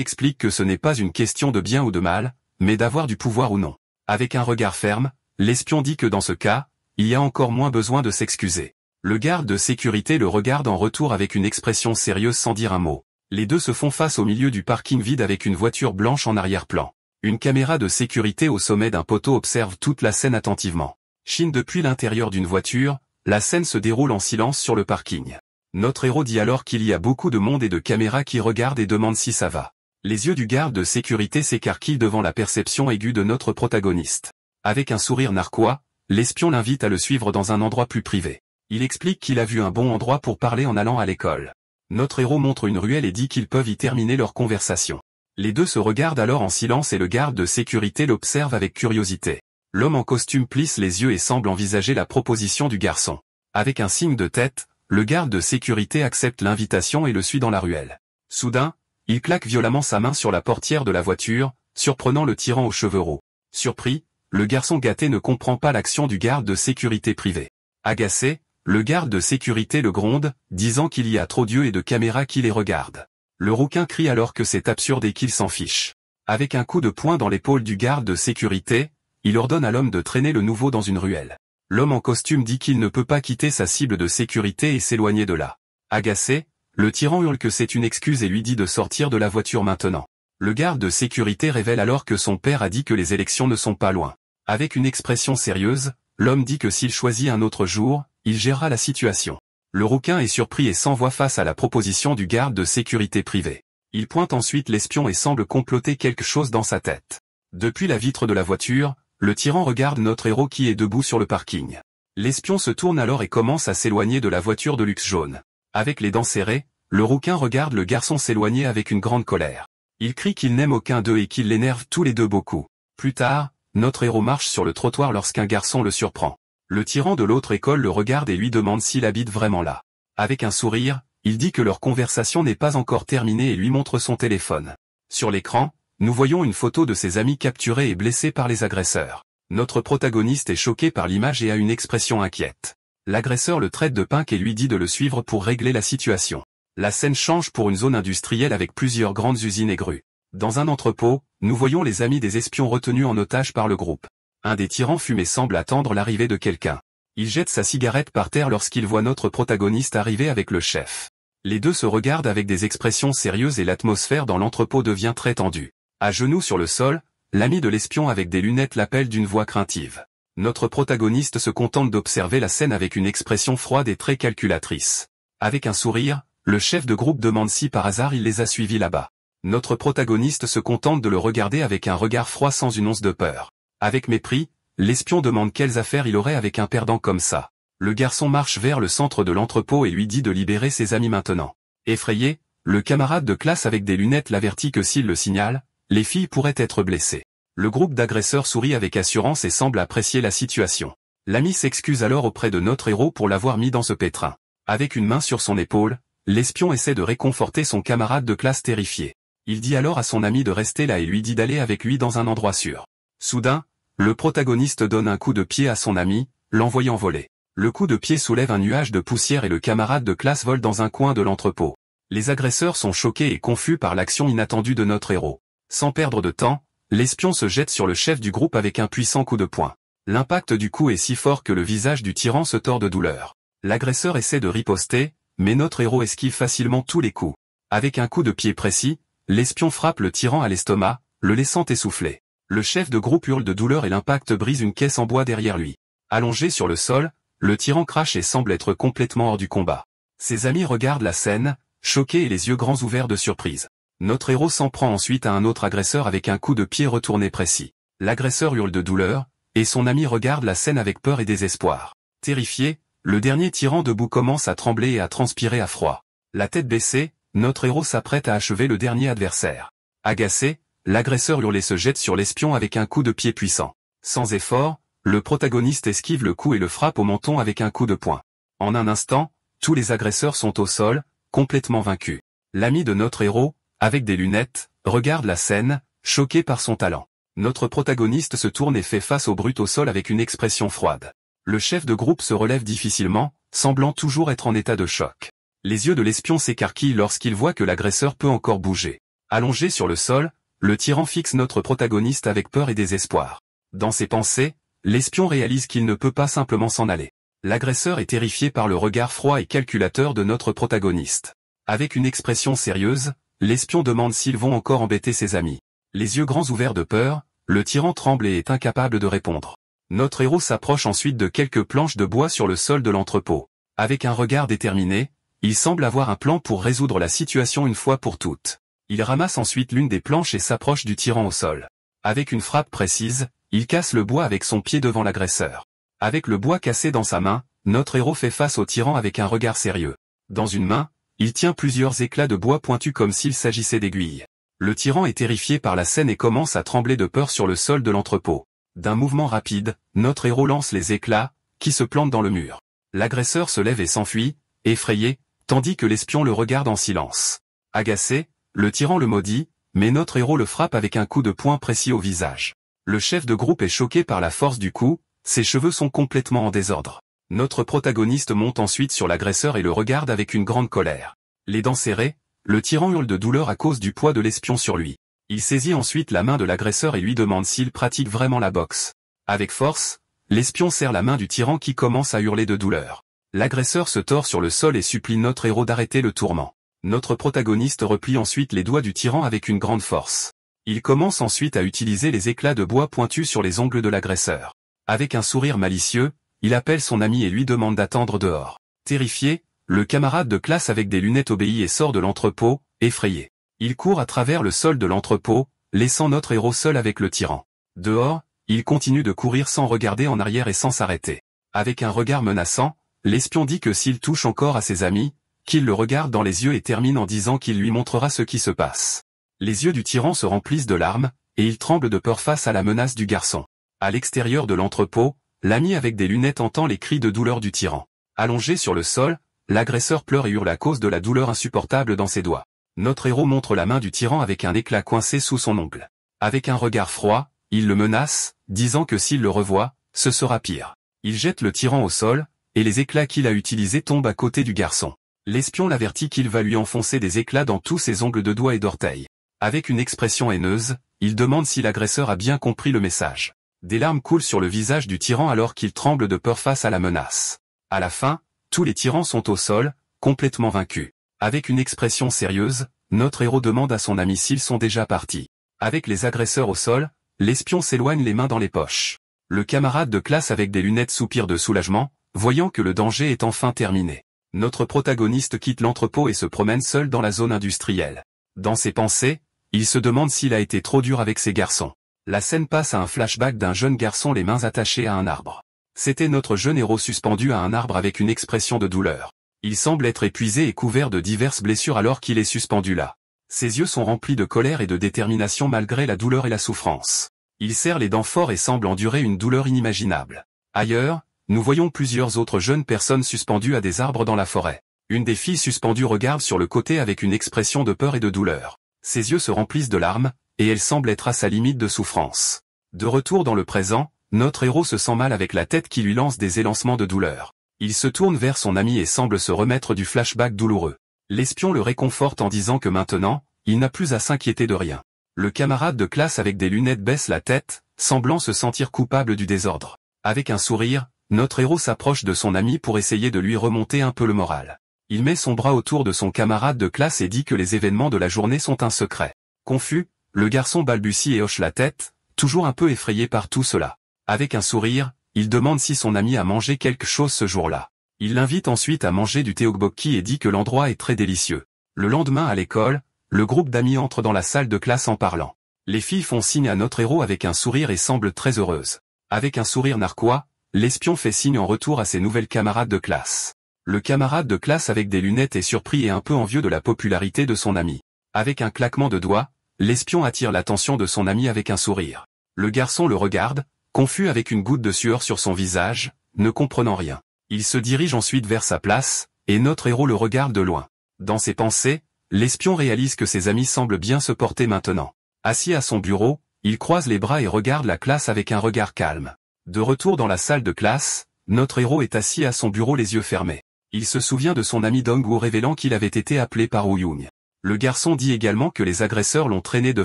explique que ce n'est pas une question de bien ou de mal, mais d'avoir du pouvoir ou non. Avec un regard ferme, l'espion dit que dans ce cas, il y a encore moins besoin de s'excuser. Le garde de sécurité le regarde en retour avec une expression sérieuse sans dire un mot. Les deux se font face au milieu du parking vide avec une voiture blanche en arrière-plan. Une caméra de sécurité au sommet d'un poteau observe toute la scène attentivement. Chine depuis l'intérieur d'une voiture, la scène se déroule en silence sur le parking. Notre héros dit alors qu'il y a beaucoup de monde et de caméras qui regardent et demandent si ça va. Les yeux du garde de sécurité s'écarquillent devant la perception aiguë de notre protagoniste. Avec un sourire narquois, l'espion l'invite à le suivre dans un endroit plus privé. Il explique qu'il a vu un bon endroit pour parler en allant à l'école. Notre héros montre une ruelle et dit qu'ils peuvent y terminer leur conversation. Les deux se regardent alors en silence et le garde de sécurité l'observe avec curiosité. L'homme en costume plisse les yeux et semble envisager la proposition du garçon. Avec un signe de tête, le garde de sécurité accepte l'invitation et le suit dans la ruelle. Soudain, il claque violemment sa main sur la portière de la voiture, surprenant le tyran aux cheveux roux. Surpris, le garçon gâté ne comprend pas l'action du garde de sécurité privé. Agacé, le garde de sécurité le gronde, disant qu'il y a trop d'yeux et de caméras qui les regardent. Le rouquin crie alors que c'est absurde et qu'il s'en fiche. Avec un coup de poing dans l'épaule du garde de sécurité, il ordonne à l'homme de traîner le nouveau dans une ruelle. L'homme en costume dit qu'il ne peut pas quitter sa cible de sécurité et s'éloigner de là. Agacé, le tyran hurle que c'est une excuse et lui dit de sortir de la voiture maintenant. Le garde de sécurité révèle alors que son père a dit que les élections ne sont pas loin. Avec une expression sérieuse, l'homme dit que s'il choisit un autre jour, il gérera la situation. Le rouquin est surpris et s'envoie face à la proposition du garde de sécurité privé. Il pointe ensuite l'espion et semble comploter quelque chose dans sa tête. Depuis la vitre de la voiture, le tyran regarde notre héros qui est debout sur le parking. L'espion se tourne alors et commence à s'éloigner de la voiture de luxe jaune. Avec les dents serrées, le rouquin regarde le garçon s'éloigner avec une grande colère. Il crie qu'il n'aime aucun d'eux et qu'il l'énerve tous les deux beaucoup. Plus tard, notre héros marche sur le trottoir lorsqu'un garçon le surprend. Le tyran de l'autre école le regarde et lui demande s'il habite vraiment là. Avec un sourire, il dit que leur conversation n'est pas encore terminée et lui montre son téléphone. Sur l'écran, nous voyons une photo de ses amis capturés et blessés par les agresseurs. Notre protagoniste est choqué par l'image et a une expression inquiète. L'agresseur le traite de punk et lui dit de le suivre pour régler la situation. La scène change pour une zone industrielle avec plusieurs grandes usines et grues. Dans un entrepôt, nous voyons les amis des espions retenus en otage par le groupe. Un des tyrans fume et semble attendre l'arrivée de quelqu'un. Il jette sa cigarette par terre lorsqu'il voit notre protagoniste arriver avec le chef. Les deux se regardent avec des expressions sérieuses et l'atmosphère dans l'entrepôt devient très tendue. À genoux sur le sol, l'ami de l'espion avec des lunettes l'appelle d'une voix craintive. Notre protagoniste se contente d'observer la scène avec une expression froide et très calculatrice. Avec un sourire, le chef de groupe demande si par hasard il les a suivis là-bas. Notre protagoniste se contente de le regarder avec un regard froid sans une once de peur. Avec mépris, l'espion demande quelles affaires il aurait avec un perdant comme ça. Le garçon marche vers le centre de l'entrepôt et lui dit de libérer ses amis maintenant. Effrayé, le camarade de classe avec des lunettes l'avertit que s'il le signale, les filles pourraient être blessées. Le groupe d'agresseurs sourit avec assurance et semble apprécier la situation. L'ami s'excuse alors auprès de notre héros pour l'avoir mis dans ce pétrin. Avec une main sur son épaule, l'espion essaie de réconforter son camarade de classe terrifié. Il dit alors à son ami de rester là et lui dit d'aller avec lui dans un endroit sûr. Soudain, le protagoniste donne un coup de pied à son ami, l'envoyant voler. Le coup de pied soulève un nuage de poussière et le camarade de classe vole dans un coin de l'entrepôt. Les agresseurs sont choqués et confus par l'action inattendue de notre héros. Sans perdre de temps, l'espion se jette sur le chef du groupe avec un puissant coup de poing. L'impact du coup est si fort que le visage du tyran se tord de douleur. L'agresseur essaie de riposter, mais notre héros esquive facilement tous les coups. Avec un coup de pied précis, l'espion frappe le tyran à l'estomac, le laissant essouffler. Le chef de groupe hurle de douleur et l'impact brise une caisse en bois derrière lui. Allongé sur le sol, le tyran crache et semble être complètement hors du combat. Ses amis regardent la scène, choqués et les yeux grands ouverts de surprise. Notre héros s'en prend ensuite à un autre agresseur avec un coup de pied retourné précis. L'agresseur hurle de douleur, et son ami regarde la scène avec peur et désespoir. Terrifié, le dernier tyran debout commence à trembler et à transpirer à froid. La tête baissée, notre héros s'apprête à achever le dernier adversaire. Agacé, l'agresseur hurle et se jette sur l'espion avec un coup de pied puissant. Sans effort, le protagoniste esquive le coup et le frappe au menton avec un coup de poing. En un instant, tous les agresseurs sont au sol, complètement vaincus. L'ami de notre héros, avec des lunettes, regarde la scène, choqué par son talent. Notre protagoniste se tourne et fait face au brute au sol avec une expression froide. Le chef de groupe se relève difficilement, semblant toujours être en état de choc. Les yeux de l'espion s'écarquillent lorsqu'il voit que l'agresseur peut encore bouger. Allongé sur le sol, le tyran fixe notre protagoniste avec peur et désespoir. Dans ses pensées, l'espion réalise qu'il ne peut pas simplement s'en aller. L'agresseur est terrifié par le regard froid et calculateur de notre protagoniste. Avec une expression sérieuse, l'espion demande s'ils vont encore embêter ses amis. Les yeux grands ouverts de peur, le tyran tremble et est incapable de répondre. Notre héros s'approche ensuite de quelques planches de bois sur le sol de l'entrepôt. Avec un regard déterminé, il semble avoir un plan pour résoudre la situation une fois pour toutes. Il ramasse ensuite l'une des planches et s'approche du tyran au sol. Avec une frappe précise, il casse le bois avec son pied devant l'agresseur. Avec le bois cassé dans sa main, notre héros fait face au tyran avec un regard sérieux. Dans une main, il tient plusieurs éclats de bois pointus comme s'il s'agissait d'aiguilles. Le tyran est terrifié par la scène et commence à trembler de peur sur le sol de l'entrepôt. D'un mouvement rapide, notre héros lance les éclats, qui se plantent dans le mur. L'agresseur se lève et s'enfuit, effrayé, tandis que l'espion le regarde en silence. Agacé, le tyran le maudit, mais notre héros le frappe avec un coup de poing précis au visage. Le chef de groupe est choqué par la force du coup, ses cheveux sont complètement en désordre. Notre protagoniste monte ensuite sur l'agresseur et le regarde avec une grande colère. Les dents serrées, le tyran hurle de douleur à cause du poids de l'espion sur lui. Il saisit ensuite la main de l'agresseur et lui demande s'il pratique vraiment la boxe. Avec force, l'espion serre la main du tyran qui commence à hurler de douleur. L'agresseur se tord sur le sol et supplie notre héros d'arrêter le tourment. Notre protagoniste replie ensuite les doigts du tyran avec une grande force. Il commence ensuite à utiliser les éclats de bois pointus sur les ongles de l'agresseur. Avec un sourire malicieux, il appelle son ami et lui demande d'attendre dehors. Terrifié, le camarade de classe avec des lunettes obéit et sort de l'entrepôt, effrayé. Il court à travers le sol de l'entrepôt, laissant notre héros seul avec le tyran. Dehors, il continue de courir sans regarder en arrière et sans s'arrêter. Avec un regard menaçant, l'espion dit que s'il touche encore à ses amis, qu'il le regarde dans les yeux et termine en disant qu'il lui montrera ce qui se passe. Les yeux du tyran se remplissent de larmes, et il tremble de peur face à la menace du garçon. À l'extérieur de l'entrepôt, l'ami avec des lunettes entend les cris de douleur du tyran. Allongé sur le sol, l'agresseur pleure et hurle à cause de la douleur insupportable dans ses doigts. Notre héros montre la main du tyran avec un éclat coincé sous son ongle. Avec un regard froid, il le menace, disant que s'il le revoit, ce sera pire. Il jette le tyran au sol, et les éclats qu'il a utilisés tombent à côté du garçon. L'espion l'avertit qu'il va lui enfoncer des éclats dans tous ses ongles de doigts et d'orteils. Avec une expression haineuse, il demande si l'agresseur a bien compris le message. Des larmes coulent sur le visage du tyran alors qu'il tremble de peur face à la menace. À la fin, tous les tyrans sont au sol, complètement vaincus. Avec une expression sérieuse, notre héros demande à son ami s'ils sont déjà partis. Avec les agresseurs au sol, l'espion s'éloigne les mains dans les poches. Le camarade de classe avec des lunettes soupire de soulagement, voyant que le danger est enfin terminé. Notre protagoniste quitte l'entrepôt et se promène seul dans la zone industrielle. Dans ses pensées, il se demande s'il a été trop dur avec ses garçons. La scène passe à un flashback d'un jeune garçon les mains attachées à un arbre. C'était notre jeune héros suspendu à un arbre avec une expression de douleur. Il semble être épuisé et couvert de diverses blessures alors qu'il est suspendu là. Ses yeux sont remplis de colère et de détermination malgré la douleur et la souffrance. Il serre les dents fort et semble endurer une douleur inimaginable. Ailleurs, nous voyons plusieurs autres jeunes personnes suspendues à des arbres dans la forêt. Une des filles suspendues regarde sur le côté avec une expression de peur et de douleur. Ses yeux se remplissent de larmes, et elle semble être à sa limite de souffrance. De retour dans le présent, notre héros se sent mal avec la tête qui lui lance des élancements de douleur. Il se tourne vers son ami et semble se remettre du flashback douloureux. L'espion le réconforte en disant que maintenant, il n'a plus à s'inquiéter de rien. Le camarade de classe avec des lunettes baisse la tête, semblant se sentir coupable du désordre. Avec un sourire, notre héros s'approche de son ami pour essayer de lui remonter un peu le moral. Il met son bras autour de son camarade de classe et dit que les événements de la journée sont un secret. Confus, le garçon balbutie et hoche la tête, toujours un peu effrayé par tout cela. Avec un sourire, il demande si son ami a mangé quelque chose ce jour-là. Il l'invite ensuite à manger du tteokbokki et dit que l'endroit est très délicieux. Le lendemain à l'école, le groupe d'amis entre dans la salle de classe en parlant. Les filles font signe à notre héros avec un sourire et semblent très heureuses. Avec un sourire narquois, l'espion fait signe en retour à ses nouvelles camarades de classe. Le camarade de classe avec des lunettes est surpris et un peu envieux de la popularité de son ami. Avec un claquement de doigts, l'espion attire l'attention de son ami avec un sourire. Le garçon le regarde, confus avec une goutte de sueur sur son visage, ne comprenant rien. Il se dirige ensuite vers sa place, et notre héros le regarde de loin. Dans ses pensées, l'espion réalise que ses amis semblent bien se porter maintenant. Assis à son bureau, il croise les bras et regarde la classe avec un regard calme. De retour dans la salle de classe, notre héros est assis à son bureau les yeux fermés. Il se souvient de son ami Dong-woo révélant qu'il avait été appelé par Woo-young. Le garçon dit également que les agresseurs l'ont traîné de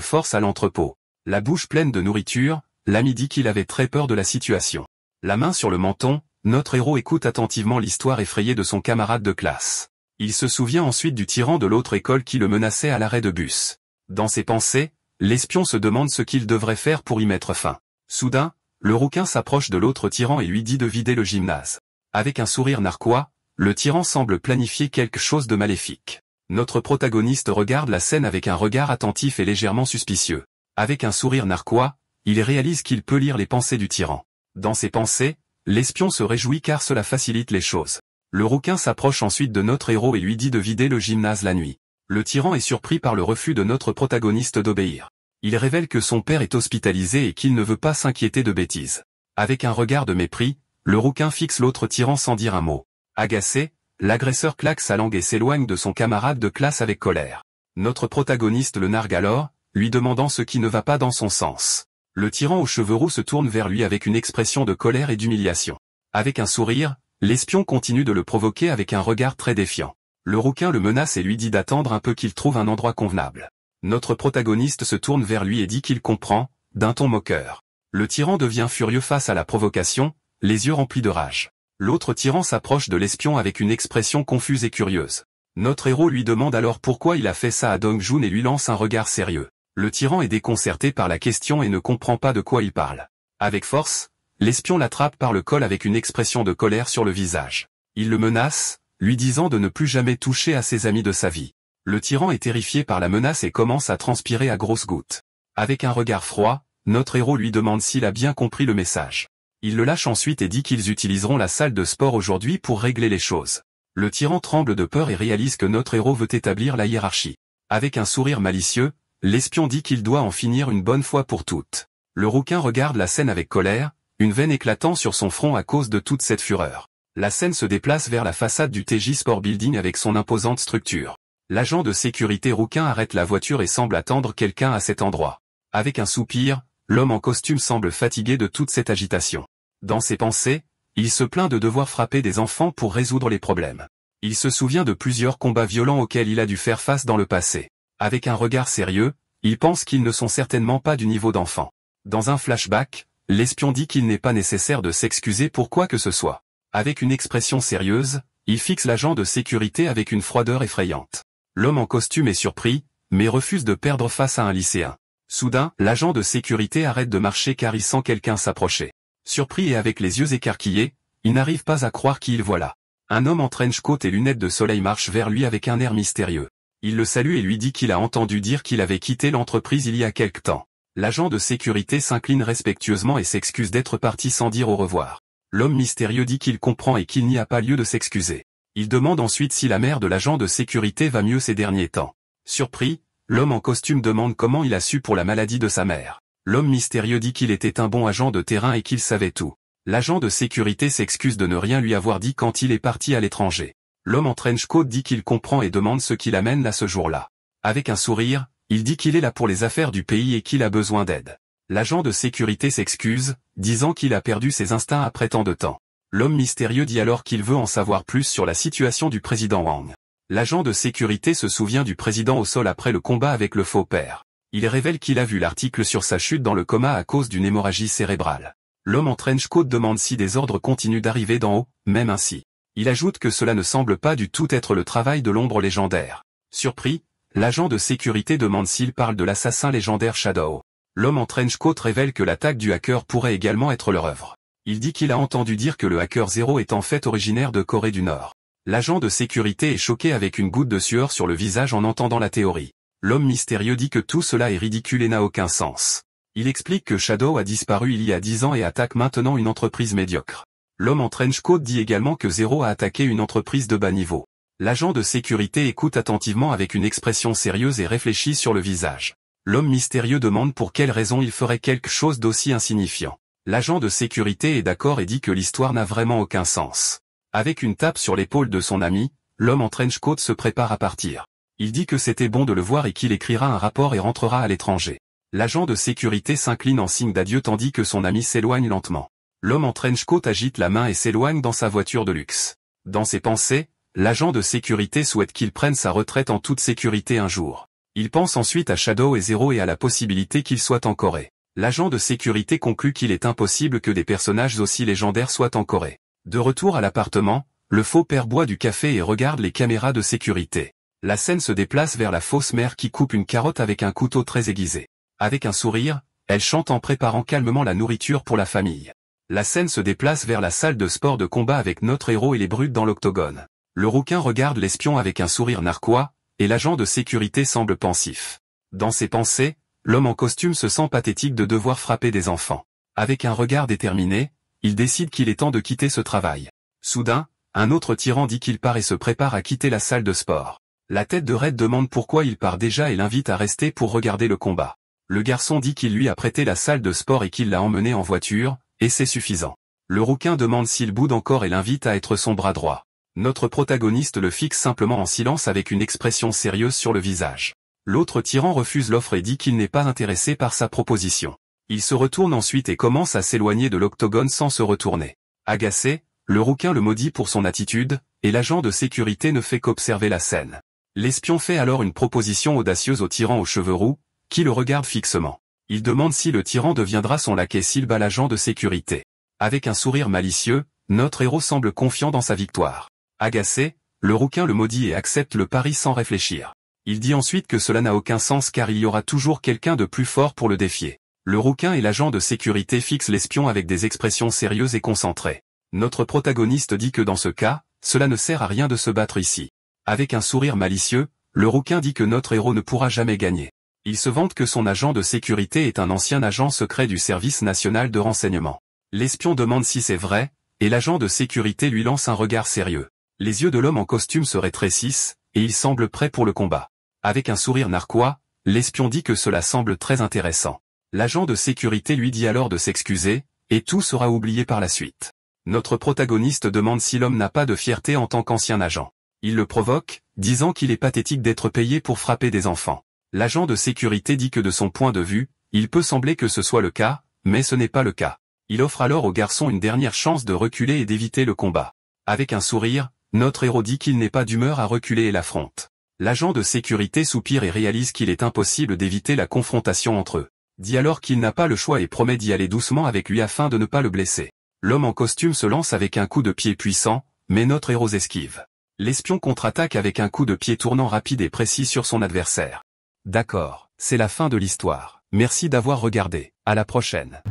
force à l'entrepôt. La bouche pleine de nourriture, l'ami dit qu'il avait très peur de la situation. La main sur le menton, notre héros écoute attentivement l'histoire effrayée de son camarade de classe. Il se souvient ensuite du tyran de l'autre école qui le menaçait à l'arrêt de bus. Dans ses pensées, l'espion se demande ce qu'il devrait faire pour y mettre fin. Soudain, le rouquin s'approche de l'autre tyran et lui dit de vider le gymnase. Avec un sourire narquois, le tyran semble planifier quelque chose de maléfique. Notre protagoniste regarde la scène avec un regard attentif et légèrement suspicieux. Avec un sourire narquois, il réalise qu'il peut lire les pensées du tyran. Dans ses pensées, l'espion se réjouit car cela facilite les choses. Le rouquin s'approche ensuite de notre héros et lui dit de vider le gymnase la nuit. Le tyran est surpris par le refus de notre protagoniste d'obéir. Il révèle que son père est hospitalisé et qu'il ne veut pas s'inquiéter de bêtises. Avec un regard de mépris, le rouquin fixe l'autre tyran sans dire un mot. Agacé, l'agresseur claque sa langue et s'éloigne de son camarade de classe avec colère. Notre protagoniste le nargue alors, lui demandant ce qui ne va pas dans son sens. Le tyran aux cheveux roux se tourne vers lui avec une expression de colère et d'humiliation. Avec un sourire, l'espion continue de le provoquer avec un regard très défiant. Le rouquin le menace et lui dit d'attendre un peu qu'il trouve un endroit convenable. Notre protagoniste se tourne vers lui et dit qu'il comprend, d'un ton moqueur. Le tyran devient furieux face à la provocation, les yeux remplis de rage. L'autre tyran s'approche de l'espion avec une expression confuse et curieuse. Notre héros lui demande alors pourquoi il a fait ça à Dong-joon et lui lance un regard sérieux. Le tyran est déconcerté par la question et ne comprend pas de quoi il parle. Avec force, l'espion l'attrape par le col avec une expression de colère sur le visage. Il le menace, lui disant de ne plus jamais toucher à ses amis de sa vie. Le tyran est terrifié par la menace et commence à transpirer à grosses gouttes. Avec un regard froid, notre héros lui demande s'il a bien compris le message. Il le lâche ensuite et dit qu'ils utiliseront la salle de sport aujourd'hui pour régler les choses. Le tyran tremble de peur et réalise que notre héros veut établir la hiérarchie. Avec un sourire malicieux, l'espion dit qu'il doit en finir une bonne fois pour toutes. Le rouquin regarde la scène avec colère, une veine éclatant sur son front à cause de toute cette fureur. La scène se déplace vers la façade du TJ Sport Building avec son imposante structure. L'agent de sécurité rouquin arrête la voiture et semble attendre quelqu'un à cet endroit. Avec un soupir, l'homme en costume semble fatigué de toute cette agitation. Dans ses pensées, il se plaint de devoir frapper des enfants pour résoudre les problèmes. Il se souvient de plusieurs combats violents auxquels il a dû faire face dans le passé. Avec un regard sérieux, il pense qu'ils ne sont certainement pas du niveau d'enfant. Dans un flashback, l'espion dit qu'il n'est pas nécessaire de s'excuser pour quoi que ce soit. Avec une expression sérieuse, il fixe l'agent de sécurité avec une froideur effrayante. L'homme en costume est surpris, mais refuse de perdre face à un lycéen. Soudain, l'agent de sécurité arrête de marcher car il sent quelqu'un s'approcher. Surpris et avec les yeux écarquillés, il n'arrive pas à croire qui il voit là. Un homme en trench coat et lunettes de soleil marche vers lui avec un air mystérieux. Il le salue et lui dit qu'il a entendu dire qu'il avait quitté l'entreprise il y a quelque temps. L'agent de sécurité s'incline respectueusement et s'excuse d'être parti sans dire au revoir. L'homme mystérieux dit qu'il comprend et qu'il n'y a pas lieu de s'excuser. Il demande ensuite si la mère de l'agent de sécurité va mieux ces derniers temps. Surpris, l'homme en costume demande comment il a su pour la maladie de sa mère. L'homme mystérieux dit qu'il était un bon agent de terrain et qu'il savait tout. L'agent de sécurité s'excuse de ne rien lui avoir dit quand il est parti à l'étranger. L'homme en trench coat dit qu'il comprend et demande ce qui l'amène là ce jour-là. Avec un sourire, il dit qu'il est là pour les affaires du pays et qu'il a besoin d'aide. L'agent de sécurité s'excuse, disant qu'il a perdu ses instincts après tant de temps. L'homme mystérieux dit alors qu'il veut en savoir plus sur la situation du président Wang. L'agent de sécurité se souvient du président au sol après le combat avec le faux père. Il révèle qu'il a vu l'article sur sa chute dans le coma à cause d'une hémorragie cérébrale. L'homme en trench coat demande si des ordres continuent d'arriver d'en haut, même ainsi. Il ajoute que cela ne semble pas du tout être le travail de l'ombre légendaire. Surpris, l'agent de sécurité demande s'il parle de l'assassin légendaire Shadow. L'homme en trench coat révèle que l'attaque du hacker pourrait également être leur œuvre. Il dit qu'il a entendu dire que le hacker Zero est en fait originaire de Corée du Nord. L'agent de sécurité est choqué avec une goutte de sueur sur le visage en entendant la théorie. L'homme mystérieux dit que tout cela est ridicule et n'a aucun sens. Il explique que Shadow a disparu il y a 10 ans et attaque maintenant une entreprise médiocre. L'homme en trench coat dit également que Zero a attaqué une entreprise de bas niveau. L'agent de sécurité écoute attentivement avec une expression sérieuse et réfléchie sur le visage. L'homme mystérieux demande pour quelle raison il ferait quelque chose d'aussi insignifiant. L'agent de sécurité est d'accord et dit que l'histoire n'a vraiment aucun sens. Avec une tape sur l'épaule de son ami, l'homme en trench coat se prépare à partir. Il dit que c'était bon de le voir et qu'il écrira un rapport et rentrera à l'étranger. L'agent de sécurité s'incline en signe d'adieu tandis que son ami s'éloigne lentement. L'homme en trench coat agite la main et s'éloigne dans sa voiture de luxe. Dans ses pensées, l'agent de sécurité souhaite qu'il prenne sa retraite en toute sécurité un jour. Il pense ensuite à Shadow et Zero et à la possibilité qu'ils soient en Corée. L'agent de sécurité conclut qu'il est impossible que des personnages aussi légendaires soient en Corée. De retour à l'appartement, le faux père boit du café et regarde les caméras de sécurité. La scène se déplace vers la fausse mère qui coupe une carotte avec un couteau très aiguisé. Avec un sourire, elle chante en préparant calmement la nourriture pour la famille. La scène se déplace vers la salle de sport de combat avec notre héros et les brutes dans l'octogone. Le rouquin regarde l'espion avec un sourire narquois, et l'agent de sécurité semble pensif. Dans ses pensées, l'homme en costume se sent pathétique de devoir frapper des enfants. Avec un regard déterminé, il décide qu'il est temps de quitter ce travail. Soudain, un autre tyran dit qu'il part et se prépare à quitter la salle de sport. La tête de Red demande pourquoi il part déjà et l'invite à rester pour regarder le combat. Le garçon dit qu'il lui a prêté la salle de sport et qu'il l'a emmené en voiture, et c'est suffisant. Le rouquin demande s'il boude encore et l'invite à être son bras droit. Notre protagoniste le fixe simplement en silence avec une expression sérieuse sur le visage. L'autre tyran refuse l'offre et dit qu'il n'est pas intéressé par sa proposition. Il se retourne ensuite et commence à s'éloigner de l'octogone sans se retourner. Agacé, le rouquin le maudit pour son attitude, et l'agent de sécurité ne fait qu'observer la scène. L'espion fait alors une proposition audacieuse au tyran aux cheveux roux, qui le regarde fixement. Il demande si le tyran deviendra son laquais s'il bat l'agent de sécurité. Avec un sourire malicieux, notre héros semble confiant dans sa victoire. Agacé, le rouquin le maudit et accepte le pari sans réfléchir. Il dit ensuite que cela n'a aucun sens car il y aura toujours quelqu'un de plus fort pour le défier. Le rouquin et l'agent de sécurité fixent l'espion avec des expressions sérieuses et concentrées. Notre protagoniste dit que dans ce cas, cela ne sert à rien de se battre ici. Avec un sourire malicieux, le rouquin dit que notre héros ne pourra jamais gagner. Il se vante que son agent de sécurité est un ancien agent secret du service national de renseignement. L'espion demande si c'est vrai, et l'agent de sécurité lui lance un regard sérieux. Les yeux de l'homme en costume se rétrécissent, et il semble prêt pour le combat. Avec un sourire narquois, l'espion dit que cela semble très intéressant. L'agent de sécurité lui dit alors de s'excuser, et tout sera oublié par la suite. Notre protagoniste demande si l'homme n'a pas de fierté en tant qu'ancien agent. Il le provoque, disant qu'il est pathétique d'être payé pour frapper des enfants. L'agent de sécurité dit que de son point de vue, il peut sembler que ce soit le cas, mais ce n'est pas le cas. Il offre alors au garçon une dernière chance de reculer et d'éviter le combat. Avec un sourire, notre héros dit qu'il n'est pas d'humeur à reculer et l'affronte. L'agent de sécurité soupire et réalise qu'il est impossible d'éviter la confrontation entre eux. Dit alors qu'il n'a pas le choix et promet d'y aller doucement avec lui afin de ne pas le blesser. L'homme en costume se lance avec un coup de pied puissant, mais notre héros esquive. L'espion contre-attaque avec un coup de pied tournant rapide et précis sur son adversaire. D'accord, c'est la fin de l'histoire. Merci d'avoir regardé. À la prochaine.